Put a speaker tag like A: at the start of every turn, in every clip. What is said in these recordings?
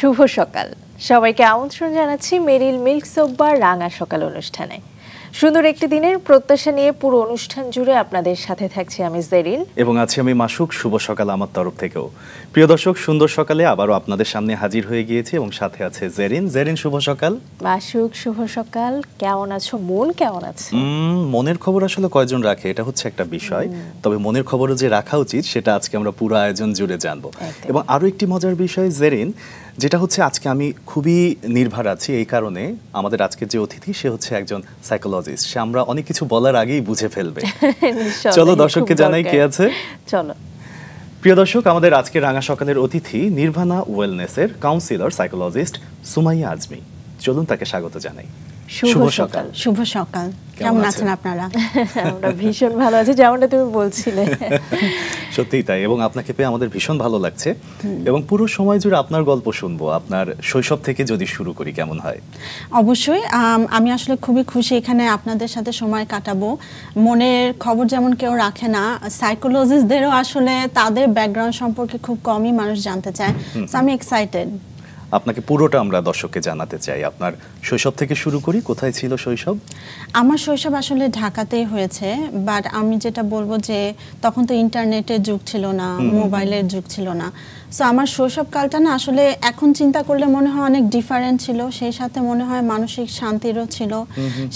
A: শুভ সকাল সবাইকে আমন্ত্রণ জানাচ্ছি মেরিল মিল্ক সোপবার রাঙা সকাল অনুষ্ঠানে। সুন্দর একটি দিনের প্রত্যাশা নিয়ে পুরো অনুষ্ঠান জুড়ে আপনাদের সাথে থাকছি আমি জেরিন
B: এবং আছি আমি মাসুক। শুভ সকাল আমার তরফ থেকেও। প্রিয় দর্শক, সুন্দর সকালে আবারও আপনাদের সামনে হাজির হয়ে গিয়েছি এবং সাথে আছে জেরিন। জেরিন, শুভ সকাল।
A: মাসুক, শুভ সকাল। কেমন আছো? মন কেমন আছে?
B: মনের খবর আসলে কয়জন রাখে এটা হচ্ছে একটা বিষয়, তবে মনের খবরও যে রাখা উচিত সেটা আজকে আমরা পুরো আয়োজন জুড়ে জানবো। এবং আরো একটি মজার বিষয় জেরিন, যেটা হচ্ছে আজকে আমি খুবই নির্ভর আছি এই কারণে, আমাদের আজকের যে অতিথি সে হচ্ছে একজন সাইকোলজিস্ট। সে আমরা অনেক কিছু বলার আগেই বুঝে ফেলবে। চলো দর্শককে জানাই কে আছে।
A: চলো
B: প্রিয় দর্শক, আমাদের আজকে রাঙা সকালের অতিথি নির্ভানা ওয়েলনেসের কাউন্সিলর সাইকোলজিস্ট সুমাইয়া আজমি। চলুন তাকে স্বাগত জানাই।
A: শুভ সকাল।
C: শুভ সকাল। কেমন আছেন আপনারা?
A: আমরা ভীষণ ভালো আছি, যেমনটা তুমি বলছিলে।
B: সত্যিই তাই, এবং আপনাকে পেয়ে আমাদের ভীষণ ভালো লাগছে এবং পুরো সময় জুড়ে আপনার গল্প শুনবো। আপনার শৈশব থেকে যদি শুরু করি কেমন হয়?
C: অবশ্যই আমি আসলে খুবই খুশি এখানে আপনাদের সাথে সময় কাটাবো। মনের খবর যেমন কেউ রাখে না, সাইকোলজিস্টদেরও আসলে তাদের ব্যাকগ্রাউন্ড সম্পর্কে খুব কমই মানুষ জানতে চায়। সো আমি এক্সাইটেড।
B: আপনাকে পুরোটা আমরা দর্শককে জানাতে চাই। আপনার শৈশব থেকে শুরু করি। কোথায় ছিল শৈশব?
C: আমার শৈশব আসলে ঢাকাতেই হয়েছে, বাট আমি যেটা বলবো যে তখন তো ইন্টারনেটের যুগ ছিল না, মোবাইলের যুগ ছিল না। সো আমার শৈশবকালটা না আসলে এখন চিন্তা করলে মনে হয় অনেক ডিফারেন্ট ছিল। সেই সাথে মনে হয় মানসিক শান্তিরও ছিল,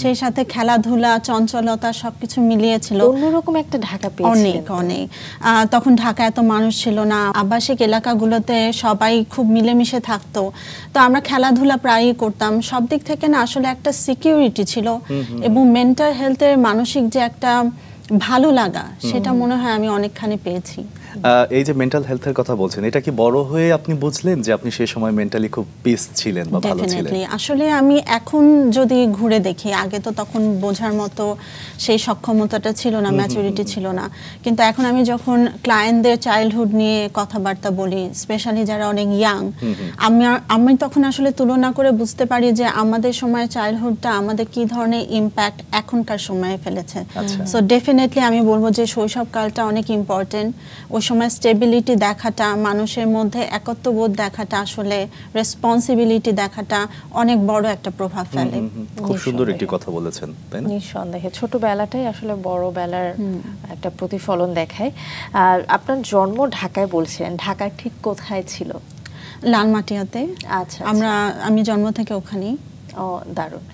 C: সেই সাথে খেলাধুলা, চঞ্চলতা সবকিছু মিলিয়ে ছিল।
A: অন্যরকম একটা ঢাকা
C: অনেক অনেক। তখন ঢাকা এত মানুষ ছিল না, আবাসিক এলাকাগুলোতে সবাই খুব মিলেমিশে থাকতো। তো আমরা খেলাধুলা প্রায়ই করতাম। সব দিক থেকে না আসলে একটা সিকিউরিটি ছিল এবং মেন্টাল হেলথের মানসিক যে একটা ভালো লাগা, সেটা মনে হয় আমি অনেকখানি পেয়েছি।
B: এই যে মেন্টাল হেলথের কথা বলছেন, এটা কি বড় হয়ে আপনি বুঝলেন যে আপনি সেই সময় মেন্টালি খুব পিস ছিলেন বা ভালো ছিলেন?
C: আসলে আমি এখন যদি ঘুরে দেখি, আগে তো তখন বোঝার মতো সেই সক্ষমতাটা ছিল না, ম্যাচুরিটি ছিল না। কিন্তু এখন আমি যখন ক্লায়েন্টদের চাইল্ডহুড নিয়ে কথাবার্তা বলি, স্পেশালি যারা অনেক ইয়াং, আমি তখন আসলে তুলনা করে বুঝতে পারি যে আমাদের সময়ের চাইল্ডহুডটা আমাদের কি ধরনের ইম্প্যাক্ট এখনকার সময়ে ফেলেছে। সো ডেফিনেটলি আমি বলবো যে শৈশবকালটা অনেক ইম্পর্টেন্ট। ওই সময় স্টেবিলিটি দেখাটা, মানুষের মধ্যে একত্ববোধ দেখাটা, আসলে রেসপন্সিবিলিটি দেখাটা অনেক বড় একটা প্রভাব ফেলে।
B: খুব সুন্দর একটি কথা বলেছেন, তাই না?
A: নিঃসন্দেহে ছোটবেলাটাই আসলে বড় বেলার একটা প্রতিফলন দেখায়। আর আপনার জন্ম ঢাকায় বলছিলেন, ঢাকার ঠিক কোথায় ছিল?
C: লালমাটিয়াতে।
A: আচ্ছা,
C: আমি জন্ম থেকে ওখানেই।
A: ও দারুণ।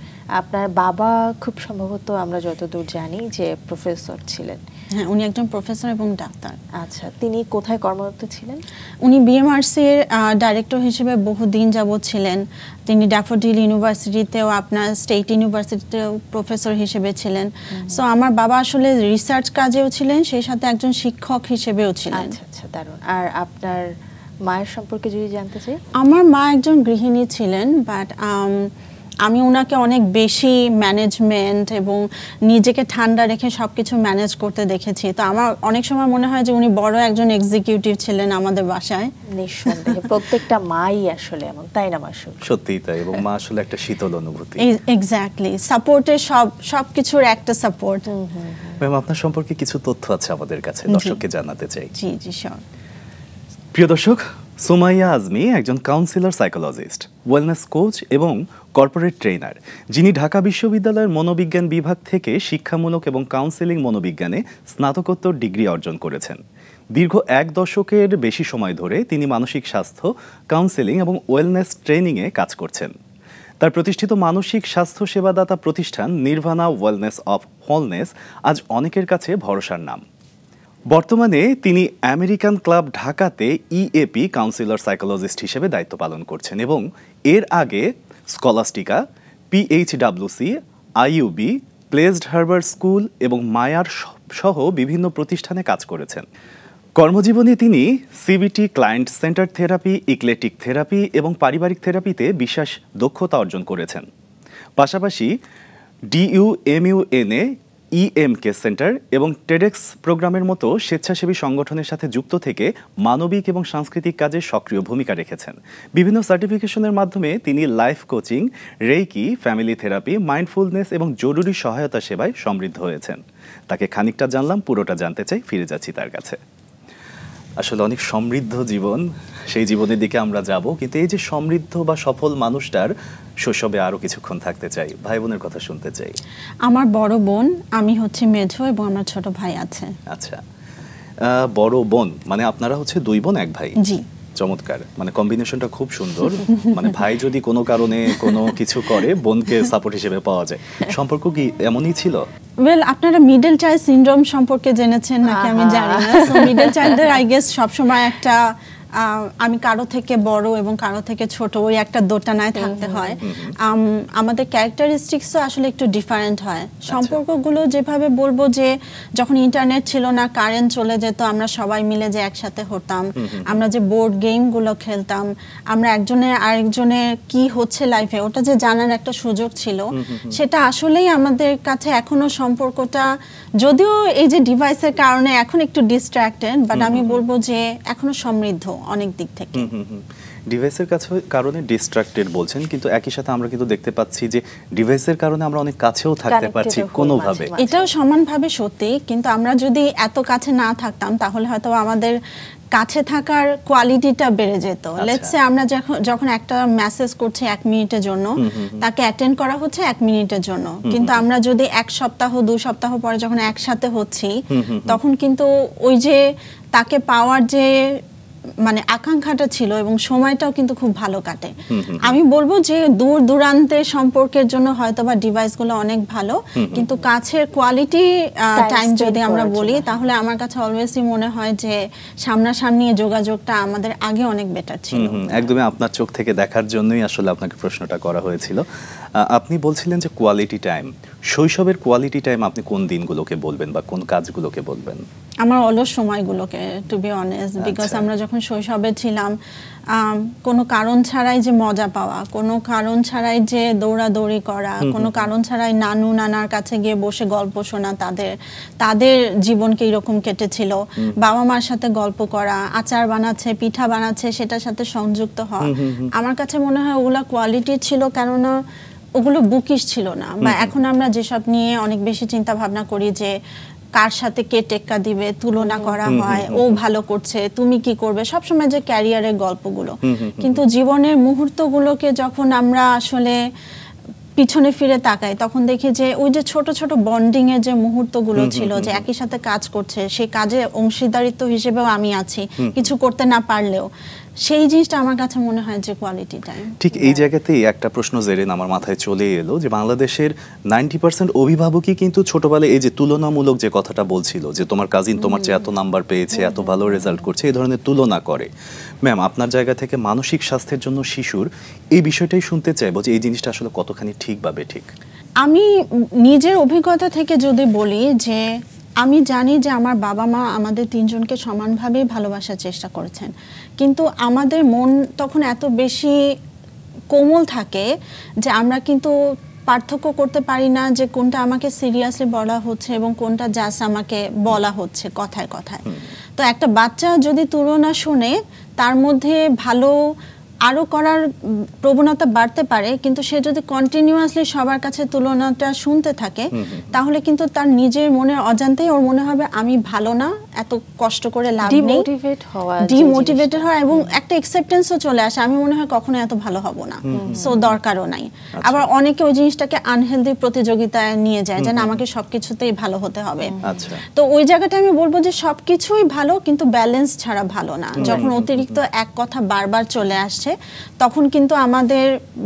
A: আপনার বাবা খুব সম্ভবত, আমরা যতদূর জানি, যে প্রফেসর ছিলেন।
C: হ্যাঁ, উনি একজন প্রফেসর এবং ডাক্তার।
A: আচ্ছা, তিনি কোথায় কর্মরত ছিলেন?
C: উনি বিএমআরসির ডাইরেক্টর হিসেবে বহুদিন যাবৎ ছিলেন। তিনি ড্যাফোডিল ইউনিভার্সিটিতেও, আপনার স্টেট ইউনিভার্সিটিতেও প্রফেসর হিসেবে ছিলেন। সো আমার বাবা আসলে রিসার্চ কাজেও ছিলেন, সেই সাথে একজন শিক্ষক হিসেবেও ছিলেন।
A: আচ্ছা আচ্ছা, দারুণ। আর আপনার মায়ের সম্পর্কে যদি জানতে চাই?
C: আমার মা একজন গৃহিণী ছিলেন, বাট আমি ওনাকে অনেক বেশি ম্যানেজমেন্ট এবং নিজেকে ঠান্ডা রেখে সবকিছু ম্যানেজ করতে দেখেছি। তো আমার অনেক সময় মনে হয় যে উনি বড় একজন এক্সিকিউটিভ ছিলেন আমাদের বাসায়।
A: নিঃসন্দেহে প্রত্যেকটা মাই আসলে এমন, তাই না মাসুক?
B: সত্যিই তাই, এবং মা আসলে একটা শীতল অনুভূতি।
C: এক্স্যাক্টলি, সাপোর্টের সবকিছুর একটা সাপোর্ট।
B: ম্যাম, আপনার সম্পর্কে কিছু তথ্য আছে আমাদের কাছে, দর্শককে জানাতে চাই।
C: জি জি, শিওর।
B: প্রিয় দর্শক, সুমাইয়া আজমি একজন কাউন্সিলর সাইকোলজিস্ট, ওয়েলনেস কোচ এবং কর্পোরেট ট্রেনার, যিনি ঢাকা বিশ্ববিদ্যালয়ের মনোবিজ্ঞান বিভাগ থেকে শিক্ষামূলক এবং কাউন্সেলিং মনোবিজ্ঞানে স্নাতকোত্তর ডিগ্রি অর্জন করেছেন। দীর্ঘ 1 দশকের বেশি সময় ধরে তিনি মানসিক স্বাস্থ্য, কাউন্সেলিং এবং ওয়েলনেস ট্রেনিংয়ে কাজ করছেন। তার প্রতিষ্ঠিত মানসিক স্বাস্থ্য সেবাদাতা প্রতিষ্ঠান নির্ভানা ওয়েলনেস অফ হোলনেস আজ অনেকের কাছে ভরসার নাম। বর্তমানে তিনি আমেরিকান ক্লাব ঢাকাতে ইএপি কাউন্সিলর সাইকোলজিস্ট হিসেবে দায়িত্ব পালন করছেন এবং এর আগে Scholastica, PHWC, IUB, Placid Harbour School এবং মায়ার সহ বিভিন্ন প্রতিষ্ঠানে কাজ করেছেন। কর্মজীবনে তিনি CBT, client centre therapy, eclectic therapy এবং পারিবারিক থেরাপিতে বিশেষ দক্ষতা অর্জন করেছেন। পাশাপাশি ডিইউএমইউএনএ, ইএমকে সেন্টার এবং টেডেক্স প্রোগ্রামের মতো স্বেচ্ছাসেবী সংগঠনের সাথে যুক্ত থেকে মানবিক এবং সাংস্কৃতিক কাজে সক্রিয় ভূমিকা রেখেছেন। বিভিন্ন সার্টিফিকেশনের মাধ্যমে তিনি life coaching, reiki, family therapy, mindfulness এবং জরুরি সহায়তা সেবায় সমৃদ্ধ হয়েছেন। তাকে খানিকটা জানলাম, পুরোটা জানতে চাই, ফিরে যাচ্ছি তার কাছে। আসলে অনেক সমৃদ্ধ জীবন, সেই জীবনের দিকে আমরা যাব, কিন্তু এই যে সমৃদ্ধ বা সফল মানুষটার শৈশবে আরো কিছুক্ষণ থাকতে চাই, ভাই বোনের কথা শুনতে চাই।
C: আমার বড় বোন, আমি হচ্ছে মেঝো এবং আমার ছোট ভাই আছে।
B: আচ্ছা, বড় বোন মানে আপনারা হচ্ছে 2 বোন 1 ভাই?
C: জি।
B: চমৎকার, মানে কম্বিনেশনটা খুব সুন্দর। মানে ভাই যদি কোনো কারণে কোনো কিছু করে, বোনকে সাপোর্ট হিসেবে পাওয়া যায়। সম্পর্ক কি এমনই ছিল?
C: ওয়েল, আপনারা মিডল চাইল্ড সিনড্রোম সম্পর্কে জেনেছেন নাকি আমি জানি না। সো মিডল চাইল্ডদের আই গেস সবসময় একটা আমি কারো থেকে বড় এবং কারো থেকে ছোট, ওই একটা দোটানায় থাকতে হয়। আমাদের ক্যারেক্টারিস্টিক্সও আসলে একটু ডিফারেন্ট হয়। সম্পর্কগুলো যেভাবে বলবো যে যখন ইন্টারনেট ছিল না, কারেন্ট চলে যেত, আমরা সবাই মিলে যে একসাথে হতাম, আমরা যে বোর্ড গেমগুলো খেলতাম, আমরা একজনের আরেকজনের কি হচ্ছে লাইফে ওটা যে জানার একটা সুযোগ ছিল, সেটা আসলেই আমাদের কাছে এখনো সম্পর্কটা, যদিও এই যে ডিভাইসের কারণে এখন একটু ডিস্ট্রাক্টেড, বাট আমি বলবো যে এখনো সমৃদ্ধ অনেক দিক থেকে।
B: ডিভাইসের কারণে ডিস্ট্রাক্টেড বলছেন, কিন্তু একই সাথে আমরা কিন্তু দেখতে পাচ্ছি যে ডিভাইসের কারণে আমরা অনেক কাছেও থাকতে পারছি কোনোভাবে।
C: এটাও সমানভাবে সত্যি, কিন্তু আমরা যদি এত কাছে না থাকতাম তাহলে হয়তো আমাদের কাছে থাকার কোয়ালিটিটা বেড়ে যেত। লেটস সে আমরা যখন একটা মেসেজ করছি 1 মিনিটের জন্য, তাকে অ্যাটেন্ড করা হচ্ছে 1 মিনিটের জন্য, কিন্তু আমরা যদি 1 সপ্তাহ 2 সপ্তাহ পরে যখন একসাথে হচ্ছি, তখন কিন্তু ওই যে তাকে পাওয়ার যে মানে আকাঙ্ক্ষাটা ছিল এবং সময়টাও কিন্তু খুব ভালো কাটে। আমি বলবো যে দূর দূরান্তের সম্পর্কের জন্য হয়তোবা ডিভাইসগুলো অনেক ভালো, কিন্তু কাছের কোয়ালিটি টাইম যদি আমরা বলি, তাহলে আমার কাছে অলওয়েজই মনে হয় যে সামনাসামনি যোগাযোগটা আমাদের আগে অনেক বেটার ছিল।
B: একদমই আপনার চোখ থেকে দেখার জন্যই আসলে আপনাকে প্রশ্নটা করা হয়েছিল। আপনি বলছিলেন যে কোয়ালিটি টাইম, শৈশবের কোয়ালিটি টাইম আপনি কোন দিনগুলোকে বলবেন বা কোন কাজগুলোকে বলবেন?
C: আমার অলস সময়গুলোকে, টু বি অনেস্ট, বিকজ আমরা যখন শৈশবে ছিলাম, কোনো কারণ ছাড়াই যে মজা পাওয়া, কোনো কারণ ছাড়াই যে দৌড়াদৌড়ি করা, কোনো কারণ ছাড়াই নানু নানার কাছে গিয়ে বসে গল্প শোনা, তাদের জীবন কি রকম কেটেছিল, বাবা মার সাথে গল্প করা, আচার বানাচ্ছে, পিঠা বানাচ্ছে, সেটার সাথে সংযুক্ত হওয়া, আমার কাছে মনে হয় ওগুলা কোয়ালিটি ছিল, কেননা ওগুলো বুকিশ ছিল না। বা এখন আমরা যেসব নিয়ে অনেক বেশি চিন্তা ভাবনা করি যে কার সাথে কে টেক্কা দিবে, তুলনা করা হয়, ও ভালো করছে তুমি কি করবে, সবসময় যে ক্যারিয়ারের গল্পগুলো, কিন্তু জীবনের মুহূর্তগুলোকে যখন আমরা আসলে পিছনে ফিরে তাকাই, তখন দেখি যে ওই যে ছোট ছোট বন্ডিং এর যে মুহূর্তগুলো ছিল, যে একই সাথে কাজ করছে, সেই কাজে অংশীদারিত্ব হিসেবেও আমি আছি, কিছু করতে না পারলেও, সেই জিনিসটা আমার কাছে মনে হয় যে কোয়ালিটি টাইম।
B: ঠিক এই জায়গাতেই একটা প্রশ্ন জেরেন আমার মাথায় চলে এলো, যে বাংলাদেশের 90% অভিভাবকই কিন্তু ছোটবেলায় এই যে তুলনামূলক যে কথাটা বলছিল, যে তোমার কাজিন তোমার চেয়ে এত নাম্বার পেয়েছে, এত ভালো রেজাল্ট করছে, এই ধরনের তুলনা করে। ম্যাম, আপনার জায়গা থেকে মানসিক স্বাস্থ্যের জন্য শিশুর এই বিষয়টাই শুনতে চাইবো, যে এই জিনিসটা আসলে কতখানি ঠিক বা বেঠিক।
C: আমি নিজের অভিজ্ঞতা থেকে যদি বলি, যে আমি জানি যে আমার বাবা মা আমাদের 3 জনকে সমানভাবেই ভালোবাসার চেষ্টা করেছেন, কিন্তু আমাদের মন তখন এত বেশি কোমল থাকে যে আমরা কিন্তু পার্থক্য করতে পারি না যে কোনটা আমাকে সিরিয়াসলি বলা হচ্ছে এবং কোনটা জাস্ট আমাকে বলা হচ্ছে কথায় কথায়। তো একটা বাচ্চা যদি তুলনা শুনে, তার মধ্যে ভালো আরো করার প্রবণতা বাড়তে পারে, কিন্তু সে যদি কন্টিনিউয়াসলি সবার কাছে তুলনাটা শুনতে থাকে, তাহলে কিন্তু তার নিজের মনের অজান্তেই ওর মনে হবে আমি ভালো না, এত কষ্ট করে লাভ নেই, ডিমোটিভেটেড হয় এবং একটা অ্যাকসেপ্টেন্সও চলে আসে, আমি মনে হয় কখনো এত ভালো হব না, সো দরকারও নাই। আবার অনেকে ওই জিনিসটাকে আনহেলদি প্রতিযোগিতায় নিয়ে যায়, যে না আমাকে সবকিছুতেই ভালো হতে হবে। তো ওই জায়গাটা আমি বলবো যে সবকিছুই ভালো, কিন্তু ব্যালেন্স ছাড়া ভালো না। যখন অতিরিক্ত এক কথা বারবার চলে আসছে, তখন কিন্তু আমাদের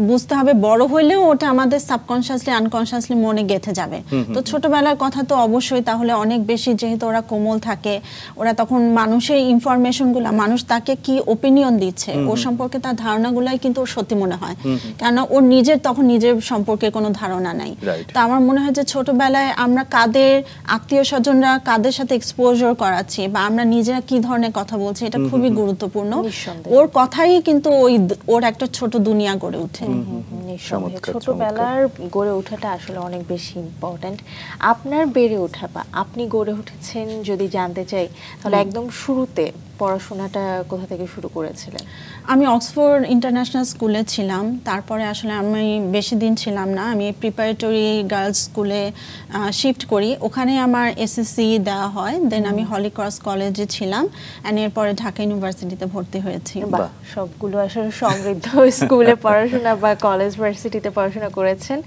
C: বুঝতে হবে বড় হইলেও ওটা আমাদের সাবকনশিয়াসলি আনকনশিয়াসলি মনে গেঁথে যাবে। তো ছোটবেলার কথা তো অবশ্যই, তাহলে অনেক বেশি, যেহেতু ওরা কোমল থাকে, ওরা তখন মানুষের ইনফরমেশনগুলো, মানুষ তাকে কি ওপিনিয়ন দিচ্ছে ওর সম্পর্কে, তার ধারণাগুলাই কিন্তু ওর সত্যি মনে হয়, কেন ওর নিজের তখন নিজের সম্পর্কে কোনো ধারণা নাই। তো আমার মনে হয় যে ছোটবেলায় আমরা কাদের আত্মীয় স্বজনরা কাদের সাথে এক্সপোজার করাচ্ছি, বা আমরা নিজেরা কি ধরনের কথা বলছি, এটা খুবই গুরুত্বপূর্ণ। ওর কথাই কিন্তু ওর একটা ছোট দুনিয়া গড়ে ওঠে।
A: ছোটবেলার গড়ে ওঠাটা আসলে অনেক বেশি ইম্পর্টেন্ট। আপনার বেড়ে ওঠা বা আপনি গড়ে উঠেছেন যদি জানতে চাই, তাহলে একদম শুরুতে পড়াশোনাটা কোথা থেকে শুরু করেছিলেন?
C: আমি অক্সফোর্ড ইন্টারন্যাশনাল স্কুলে ছিলাম, তারপরে আসলে আমি বেশি দিন ছিলাম না, আমি প্রিপারেটরি গার্লস স্কুলে শিফট করি, ওখানে আমার এসএসসি দেওয়া হয়, দেন আমি হলি ক্রস কলেজে ছিলাম, অ্যান্ড এরপরে ঢাকা ইউনিভার্সিটিতে ভর্তি হয়েছি।
A: বাহ, সবগুলো আসলে সমৃদ্ধ স্কুলে পড়াশোনা বা কলেজ ভার্সিটিতে পড়াশোনা করেছেন।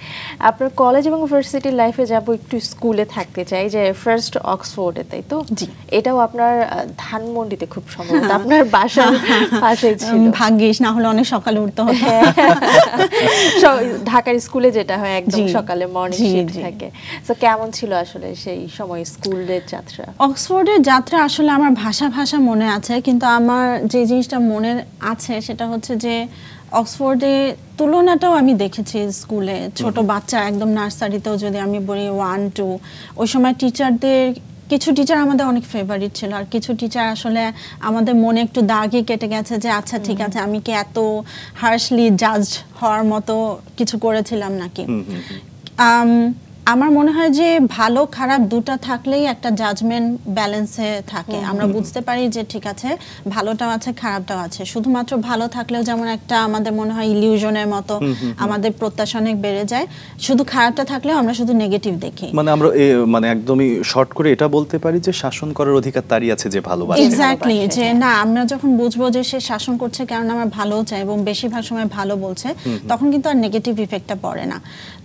A: আপনার কলেজ এবং ভার্সিটির লাইফে যাব একটু স্কুলে থাকতে চাই, যে ফার্স্ট অক্সফোর্ডে, তাই তো?
C: জি।
A: এটাও আপনার ধানমন্ডিতে খুব সম্ভবত আপনার বাসার পাশেই ছিল।
C: ভাগ্যিস, না হলে অনেক সকালে উঠতে হতো।
A: ঢাকার স্কুলে যেটা হয় একদম সকালে মর্নিং শিফট থাকে। সো কেমন ছিল আসলে সেই সময় স্কুলের যাত্রা?
C: অক্সফোর্ডের যাত্রা আসলে আমার ভাষা মনে আছে, কিন্তু আমার যে জিনিসটা মনে আছে সেটা হচ্ছে যে অক্সফোর্ডে তুলনাটাও আমি দেখেছি স্কুলে। ছোট বাচ্চা একদম নার্সারিতেও যদি আমি বলি 1, 2, ওই সময় টিচারদের কিছু টিচার আমাদের অনেক ফেভারিট ছিল, আর কিছু টিচার আসলে আমাদের মনে একটু দাগই কেটে গেছে যে আচ্ছা ঠিক আছে, আমি কি এত হার্শলি জাজড হওয়ার মতো কিছু করেছিলাম নাকি। আমার মনে হয় যে ভালো খারাপ দুটো থাকলেই একটা জাজমেন্ট ব্যালেন্সে থাকে, আমরা বুঝতে পারি যে ঠিক আছে ভালোটাও আছে খারাপটাও আছে। শুধুমাত্র ভালো থাকলেও যেমন একটা আমাদের মনে হয় ইলিউশনের মতো আমাদের প্রত্যাশা অনেক বেড়ে যায়, শুধু খারাপটা থাকলেও আমরা শুধু নেগেটিভ দেখি।
B: মানে আমরা মানে একদমই শর্ট করে এটা বলতে পারি যে শাসন করার অধিকার তারই আছে যে ভালোবাসে।
C: এক্স্যাক্টলি, যে না আমরা যখন বুঝবো যে সে শাসন করছে কারণ আমার ভালো চাই এবং বেশিরভাগ সময় ভালো বলছে, তখন কিন্তু আর নেগেটিভ ইফেক্টটা পড়ে না।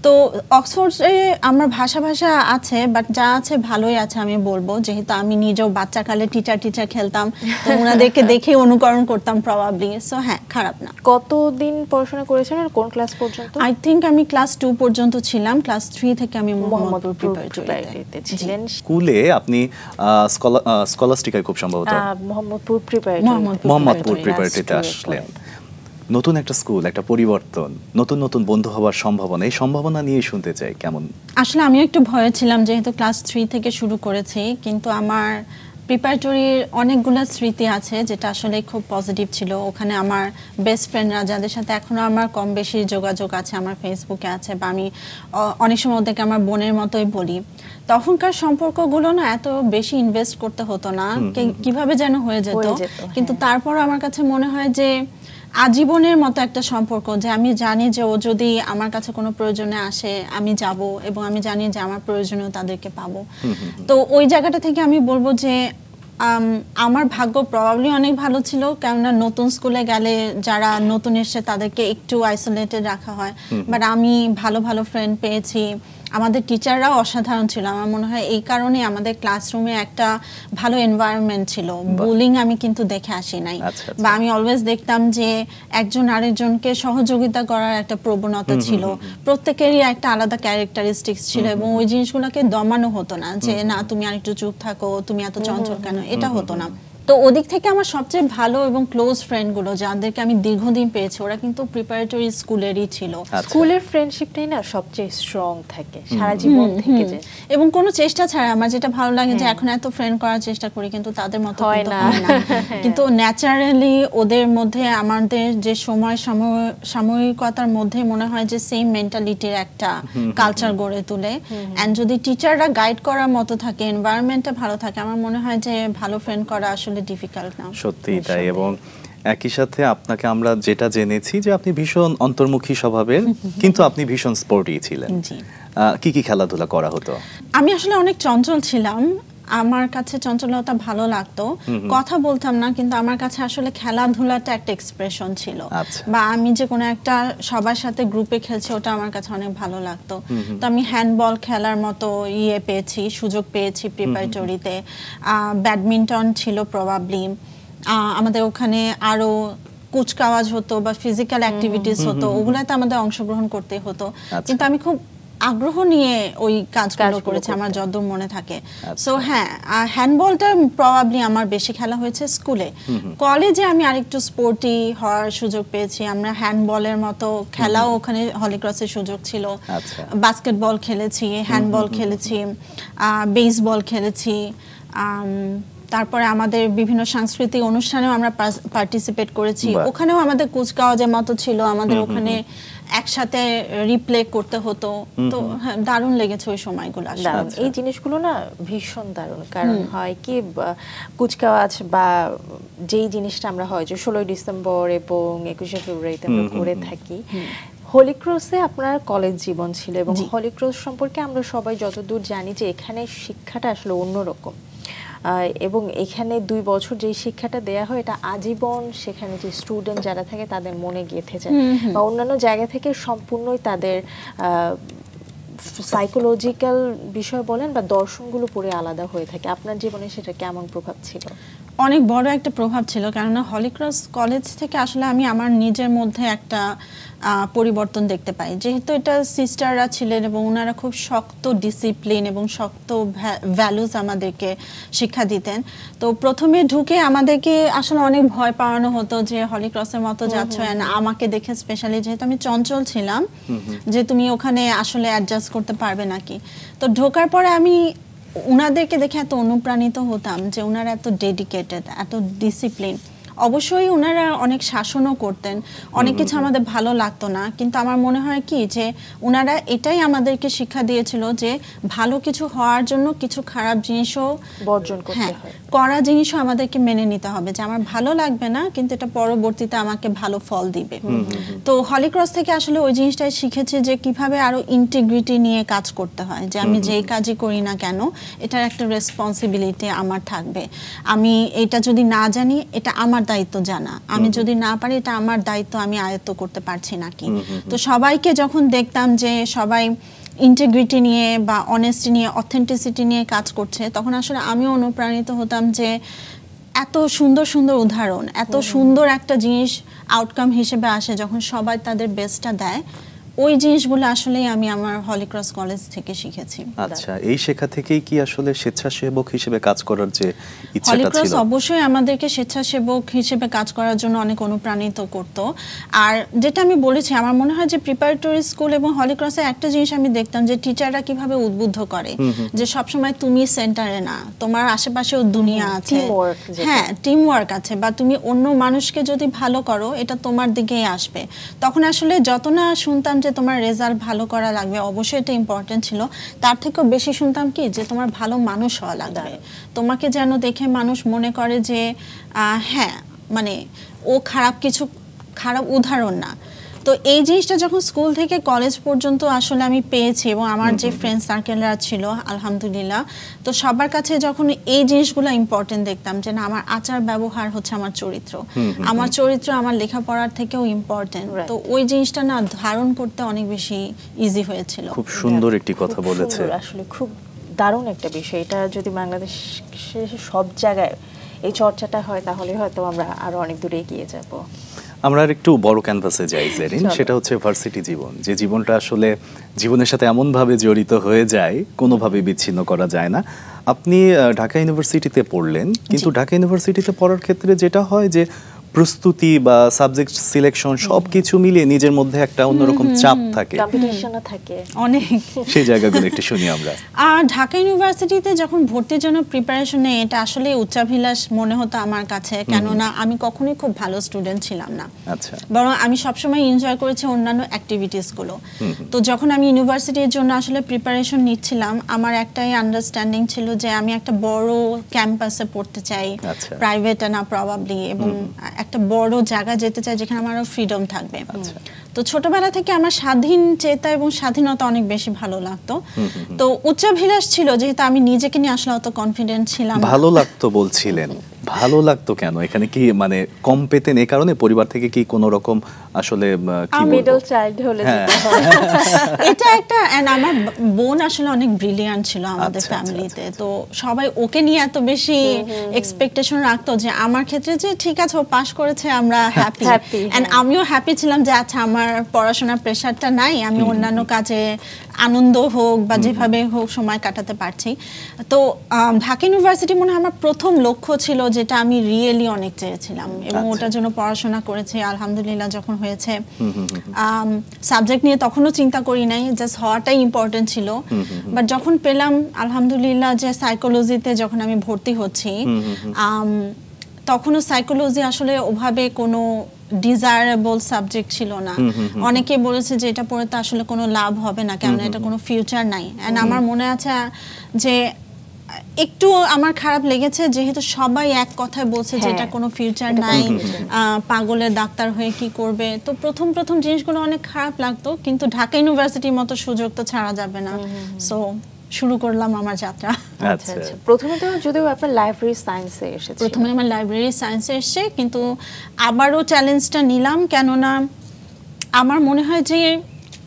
C: তো অক্সফোর্ডে আমার ভাষা আছে, বাট যা আছে ভালোই আছে আমি বলবো, যেহেতু আমি নিজেও বাচ্চাকালে টিচার খেলতাম, তো ওনাদেরকে দেখে অনুকরণ করতাম প্রবাবলি। সো হ্যাঁ, খারাপ না।
A: কতদিন পড়াশোনা করেছেন আর কোন ক্লাস পর্যন্ত?
C: আই থিংক আমি ক্লাস 2 পর্যন্ত ছিলাম, ক্লাস 3 থেকে আমি মোহাম্মদপুর
A: প্রিপারেটরিতে ছিলেন।
B: স্কুলে আপনি স্কলাস্টিকায় খুব সম্ভবত
A: মোহাম্মদপুর
B: প্রিপারেটরিতে আসলেন। নতুন একটা স্কুল, একটা পরিবর্তন, নতুন বন্ধু হওয়ার সম্ভাবনা, এই সম্ভাবনা নিয়ে শুনতে চাই কেমন?
C: আসলে আমিও একটু ভয় ছিলাম যেহেতু ক্লাস 3 থেকে শুরু করেছি, কিন্তু আমার প্রিপারেটরির অনেকগুলো স্মৃতি আছে যেটা আসলে খুব পজিটিভ ছিল। ওখানে আমার বেস্ট ফ্রেন্ডরা যাদের সাথে এখনো আমার কম বেশি যোগাযোগ আছে, আমার ফেসবুকে আছে, বা আমি অনেক সময় ওদেরকে আমার বোনের মতোই বলি। তখনকার সম্পর্কগুলো না এত বেশি ইনভেস্ট করতে হতো না, কিভাবে যেন হয়ে যেত, কিন্তু তারপর আমার কাছে মনে হয় যে আজীবনের মতো একটা সম্পর্ক, যে আমি জানি যে ও যদি আমার কাছে কোনো প্রয়োজনে আসে আমি যাব, এবং আমি জানি যে আমার প্রয়োজনেও তাদেরকে পাবো। তো ওই জায়গাটা থেকে আমি বলবো যে আমার ভাগ্য প্রবাবলি অনেক ভালো ছিল, কেননা নতুন স্কুলে গেলে যারা নতুন এসে তাদেরকে একটু আইসোলেটেড রাখা হয়, বাট আমি ভালো ফ্রেন্ড পেয়েছি। আমাদের টিচাররাও অসাধারণ ছিল, আমার মনে হয় এই কারণে আমাদের ক্লাসরুমে একটা ভালো এনভায়রনমেন্ট ছিল। বুলিং আমি কিন্তু দেখে আসি নাই, বা আমি অলওয়েজ দেখতাম যে একজন আরেকজনকে সহযোগিতা করার একটা প্রবণতা ছিল, প্রত্যেকেরই একটা আলাদা ক্যারেক্টারিস্টিক্স ছিল, এবং ওই জিনিসগুলোকে দমানো হতো না যে না তুমি আরেকটু চুপ থাকো, তুমি এত চঞ্চল কেন, এটা হতো না। তো ওদিক থেকে আমার সবচেয়ে ভালো এবং ক্লোজ ফ্রেন্ডগুলো যাদেরকে আমি দীর্ঘদিন পেয়েছি, ওরা কিন্তু প্রিপারেটরি স্কুলেরই ছিল।
A: স্কুলের ফ্রেন্ডশিপটাই না সবচেয়ে স্ট্রং থাকে সারা জীবন থেকে,
C: এবং কোনো চেষ্টা ছাড়া। আমার যেটা ভালো লাগে যে এখন এত ফ্রেন্ড করার চেষ্টা করি কিন্তু তাদের মতো হয় না, কিন্তু ন্যাচারালি ওদের মধ্যে আমাদের যে সাময়িকতার মধ্যে মনে হয় যে সেম মেন্টালিটির একটা কালচার গড়ে তুলে। অ্যান্ড যদি টিচাররা গাইড করার মতো থাকে, এনভায়রনমেন্টটা ভালো থাকে, আমার মনে হয় যে ভালো ফ্রেন্ড করা আসলে ডিফিকাল্ট না।
B: সত্যি তাই। এবং একই সাথে আপনাকে আমরা যেটা জেনেছি যে আপনি ভীষণ অন্তর্মুখী স্বভাবের, কিন্তু আপনি ভীষণ স্পোর্টি ছিলেন। কি খেলাধুলা করা হতো?
C: আমি আসলে অনেক চঞ্চল ছিলাম, আমার কাছে চঞ্চলতা ভালো লাগতো, কথা বলতাম না, কিন্তু আমার কাছে আসলে খেলাধুলাটা একটা এক্সপ্রেশন ছিল, বা আমি যে কোনো একটা সবার সাথে গ্রুপে খেলছি ওটা আমার কাছে অনেক ভালো লাগতো। তো আমি হ্যান্ডবল খেলার মতো সুযোগ পেয়েছি প্রিপারেটরিতে। ব্যাডমিন্টন ছিল প্রবাবলি, আমাদের ওখানে আরো কুচকাওয়াজ হতো বা ফিজিক্যাল অ্যাক্টিভিটিস হতো, ওগুলাতে আমাদের অংশগ্রহণ করতে হতো, কিন্তু আমি খুব আগ্রহ নিয়ে ওই কাজগুলো করেছি আমার যতদূর মনে থাকে। সো হ্যাঁ, হ্যান্ডবলটা প্রবাবলি আমার বেশি খেলা হয়েছে স্কুলে। কলেজে আমি আরেকটু স্পোর্টি হওয়ার সুযোগ পেয়েছি, আমরা হ্যান্ডবলের মতো খেলাও ওখানে হলিক্রসের সুযোগ ছিল। বাস্কেটবল খেলেছি, হ্যান্ডবল খেলেছি, বেসবল খেলেছি, তারপরে আমাদের বিভিন্ন সাংস্কৃতিক অনুষ্ঠানেও আমরা পার্টিসিপেট করেছি। ওখানেও আমাদের কুচকাওয়াজের মতো ছিল, আমাদের ওখানে একসাথে রিপ্লে করতে হতো। তো হ্যাঁ, দারুণ লেগেছে ওই সময়গুলো আসলে।
A: দারুণ, এই জিনিসগুলো না ভীষণ দারুণ। কারণ হয় কি কুচকাওয়াজ বা যেই জিনিসটা আমরা হয় যে 16ই ডিসেম্বর এবং 21শে ফেব্রুয়ারিতে আমরা করে থাকি, হোলি ক্রসে আপনার কলেজ জীবন ছিল এবং হোলি ক্রস সম্পর্কে আমরা সবাই যতদূর জানি যে এখানে শিক্ষাটা আসলে অন্যরকম, এবং এখানে 2 বছর যে শিক্ষাটা দেয়া হয় এটা আজীবন সেখানে যে স্টুডেন্ট যারা থাকে তাদের মনে গেঁথে যায়, বা অন্যান্য জায়গা থেকে সম্পূর্ণই তাদের সাইকোলজিক্যাল বিষয় বলেন বা দর্শনগুলো পুরো আলাদা হয়ে থাকে। আপনার জীবনে সেটা কেমন প্রভাব ছিল?
C: অনেক বড় একটা প্রভাব ছিল, কেননা হলি ক্রস কলেজ থেকে আসলে আমি আমার নিজের মধ্যে একটা পরিবর্তন দেখতে পাই। যেহেতু এটা সিস্টাররা ছিলেন এবং ওনারা খুব শক্ত ডিসিপ্লিন এবং শক্ত ভ্যালুজ আমাদেরকে শিক্ষা দিতেন। তো প্রথমে ঢুকে আমাদেরকে আসলে অনেক ভয় পাওয়ানো হতো যে হলি ক্রসের মতো যাচ্ছ, আমাকে দেখে স্পেশালি যেহেতু আমি চঞ্চল ছিলাম যে তুমি ওখানে আসলে অ্যাডজাস্ট করতে পারবে নাকি। তো ঢোকার পরে আমি উনাদেরকে দেখে এত অনুপ্রাণিত হতাম যে উনারা এত ডেডিকেটেড, এত ডিসিপ্লিন। অবশ্যই ওনারা অনেক শাসনও করতেন, অনেক কিছু আমাদের ভালো লাগতো না, কিন্তু আমার মনে হয় কি যে ওনারা এটাই আমাদেরকে শিক্ষা দিয়েছিল যে ভালো কিছু হওয়ার জন্য কিছু খারাপ জিনিসও
A: বর্জন করতে হয়,
C: করা জিনিসও আমাদেরকে মেনে নিতে হবে, যে আমার ভালো লাগবে না কিন্তু এটা পরবর্তীতে আমাকে ভালো ফল দিবে। তো হলি ক্রস থেকে আসলে ওই জিনিসটাই শিখেছি যে কিভাবে আরো ইন্টিগ্রিটি নিয়ে কাজ করতে হয়, যে আমি যেই কাজই করি না কেন এটার একটা রেসপন্সিবিলিটি আমার থাকবে। আমি এটা যদি না জানি এটা আমার দায়িত্ব জানা, আমি যদি না পারি এটা আমার দায়িত্ব, আমি আয়ত্ত করতে পারছি নাকি। তো সবাইকে যখন দেখতাম যে সবাই ইন্টিগ্রিটি নিয়ে বা অনেস্টি নিয়ে, অথেন্টিসিটি নিয়ে কাজ করছে, তখন আসলে আমিও অনুপ্রাণিত হতাম যে এত সুন্দর সুন্দর উদাহরণ, এত সুন্দর একটা জিনিস আউটকাম হিসেবে আসে যখন সবাই তাদের বেস্টটা দেয়। ওই জিনিসগুলো আসলেই আমি আমার হলি ক্রস কলেজ থেকে শিখেছি।
B: আচ্ছা, এই শেখা থেকেই কি আসলে স্বেচ্ছাসেবক হিসেবে কাজ করার যে
C: হলি
B: ইচ্ছাটা
C: ক্রস
B: ছিল?
C: অবশ্যই আমাদেরকে স্বেচ্ছাসেবক হিসেবে কাজ করার জন্য অনেক অনুপ্রাণিত করত। আর যেটা আমি বলেছি, আমার মনে হয় যে প্রিপারেটরি স্কুল এবং হলি ক্রসে একটা জিনিস আমি দেখতাম যে টিচাররা কিভাবে উদ্বুদ্ধ করে যে সবসময় তুমি সেন্টারে না, তোমার আশেপাশেও দুনিয়া আছে, হ্যাঁ টিম ওয়ার্ক আছে, বা তুমি অন্য মানুষকে যদি ভালো করো এটা তোমার দিকেই আসবে। তখন আসলে যত না শুনতাম যে তোমার রেজাল্ট ভালো করা লাগবে, অবশ্যই এটা ইম্পর্টেন্ট ছিল, তার থেকেও বেশি শুনতাম কি যে তোমার ভালো মানুষ হওয়া লাগবে, তোমাকে যেন দেখে মানুষ মনে করে যে হ্যাঁ মানে ও খারাপ উদাহরণ না। তো এই জিনিসটা যখন স্কুল থেকে কলেজ পর্যন্ত আসলে আমি পেয়েছি এবং আমার যে ফ্রেন্ড সার্কেলরা ছিল আলহামদুলিল্লাহ, তো সবার কাছে যখন এই জিনিসগুলো ইম্পর্টেন্ট দেখতাম যে না আমার আচার ব্যবহার হচ্ছে আমার চরিত্র, আমার চরিত্র আমার লেখাপড়ার থেকেও ইম্পর্টেন্ট, তো ওই জিনিসটা না ধারণ করতে অনেক বেশি ইজি হয়েছিল।
B: খুব সুন্দর একটি কথা বলেছে,
A: আসলে খুব দারুণ একটা বিষয়। এটা যদি বাংলাদেশের সব জায়গায় এই চর্চাটা হয় তাহলে হয়তো আমরা আরো অনেক দূরে এগিয়ে যাব।
B: আমরা আর একটু বড় ক্যানভাসে যাই জেরিন, সেটা হচ্ছে ভার্সিটি জীবন, যে জীবনটা আসলে জীবনের সাথে এমনভাবে জড়িত হয়ে যায় কোনোভাবে বিচ্ছিন্ন করা যায় না। আপনি ঢাকা ইউনিভার্সিটিতে পড়লেন, কিন্তু ঢাকা ইউনিভার্সিটিতে পড়ার ক্ষেত্রে যেটা হয় যে প্রস্তুতি বা সাবজেক্ট সিলেকশন সবকিছু মিলিয়ে নিজের মধ্যে একটা অন্যরকম চাপ থাকে,
A: কম্পিটিশনও থাকে
C: অনেক।
B: সেই জায়গাগুলো একটু শুনি আমরা।
C: ঢাকা ইউনিভার্সিটিতে যখন ভর্তির জন্য প্রিপারেশন নেই, এটা আসলে উচ্চাভিলাষ মনে হতো আমার কাছে, কেননা আমি কখনোই খুব ভালো স্টুডেন্ট ছিলাম না।
B: আচ্ছা,
C: বরং আমি সবসময় এনজয় করেছি অন্যান্য অ্যাক্টিভিটিসগুলো। তো যখন আমি ইউনিভার্সিটির জন্য আসলে প্রিপারেশন নিচ্ছিলাম, আমার একটাই আন্ডারস্ট্যান্ডিং ছিল যে আমি একটা বড় ক্যাম্পাসে পড়তে চাই, প্রাইভেট না প্রবাবলি, এবং একটা বড় জায়গা যেতে চাই যেখানে আমার ফ্রিডম থাকবে। তো ছোটবেলা থেকে আমার স্বাধীন চেতা এবং স্বাধীনতা অনেক বেশি ভালো লাগতো। তো উচ্চাভিলাষ ছিল, যেহেতু আমি নিজেকে নিয়ে আসলে অত কনফিডেন্ট ছিলাম।
B: ভালো লাগতো বলছিলেন, ভালো লাগতো কেন? এখানে কি মানে কম পেতেন এই কারণে? পরিবার থেকে কি কোনো রকম আসলে কি
A: মিডল চাইল্ড হলে
C: এটা একটা, এন্ড আমার বোন আসলে অনেক ব্রিলিয়ান্ট ছিল আমাদের ফ্যামিলিতে, তো সবাই ওকে নিয়ে এত বেশি এক্সপেকটেশন রাখতো যে আমার ক্ষেত্রে যে ঠিক আছে ও পাস করেছে আমরা হ্যাপি, এন্ড আমিও হ্যাপি ছিলাম যে আচ্ছা আমার পড়াশোনার প্রেশারটা নাই, আমি অন্যান্য কাজে আনন্দ হোক বা যেভাবে হোক সময় কাটাতে পারছি। তো ঢাকা ইউনিভার্সিটি মনে হয় আমার প্রথম লক্ষ্য ছিল, যেটা আমি রিয়েলি অনেক চেয়েছিলাম এবং ওটার জন্য পড়াশোনা করেছি। আলহামদুলিল্লাহ যখন হয়েছে, সাবজেক্ট নিয়ে তখনও চিন্তা করি নাই, জাস্ট হওয়াটাই ইম্পর্টেন্ট ছিল। বাট যখন পেলাম আলহামদুলিল্লাহ যে সাইকোলজিতে যখন আমি ভর্তি হচ্ছি, তখনও সাইকোলজি আসলে ওভাবে কোনো ডিজায়ারেবল সাবজেক্ট ছিল না। অনেকে বলেছে যে এটা পড়ে তো আসলে কোনো লাভ হবে না, কারণ এটা কোনো ফিউচার নাই। এন্ড আমার মনে আছে যে একটু আমার খারাপ লেগেছে, যেহেতু সবাই এক কথায় বলছে যে এটা কোনো ফিউচার নাই, পাগলের ডাক্তার হয়ে কি করবে। তো প্রথম প্রথম জিনিসগুলো অনেক খারাপ লাগতো, কিন্তু ঢাকা ইউনিভার্সিটির মতো সুযোগ তো ছাড়া যাবে না। সো শুরু করলাম আমার যাত্রা।
A: আচ্ছা আচ্ছা, প্রথমে তো যদিও আপনার লাইব্রেরি সায়েন্সে এসেছে।
C: প্রথমে আমার লাইব্রেরি সায়েন্সে এসেছে, কিন্তু আবারও চ্যালেঞ্জটা নিলাম, কেননা আমার মনে হয় যে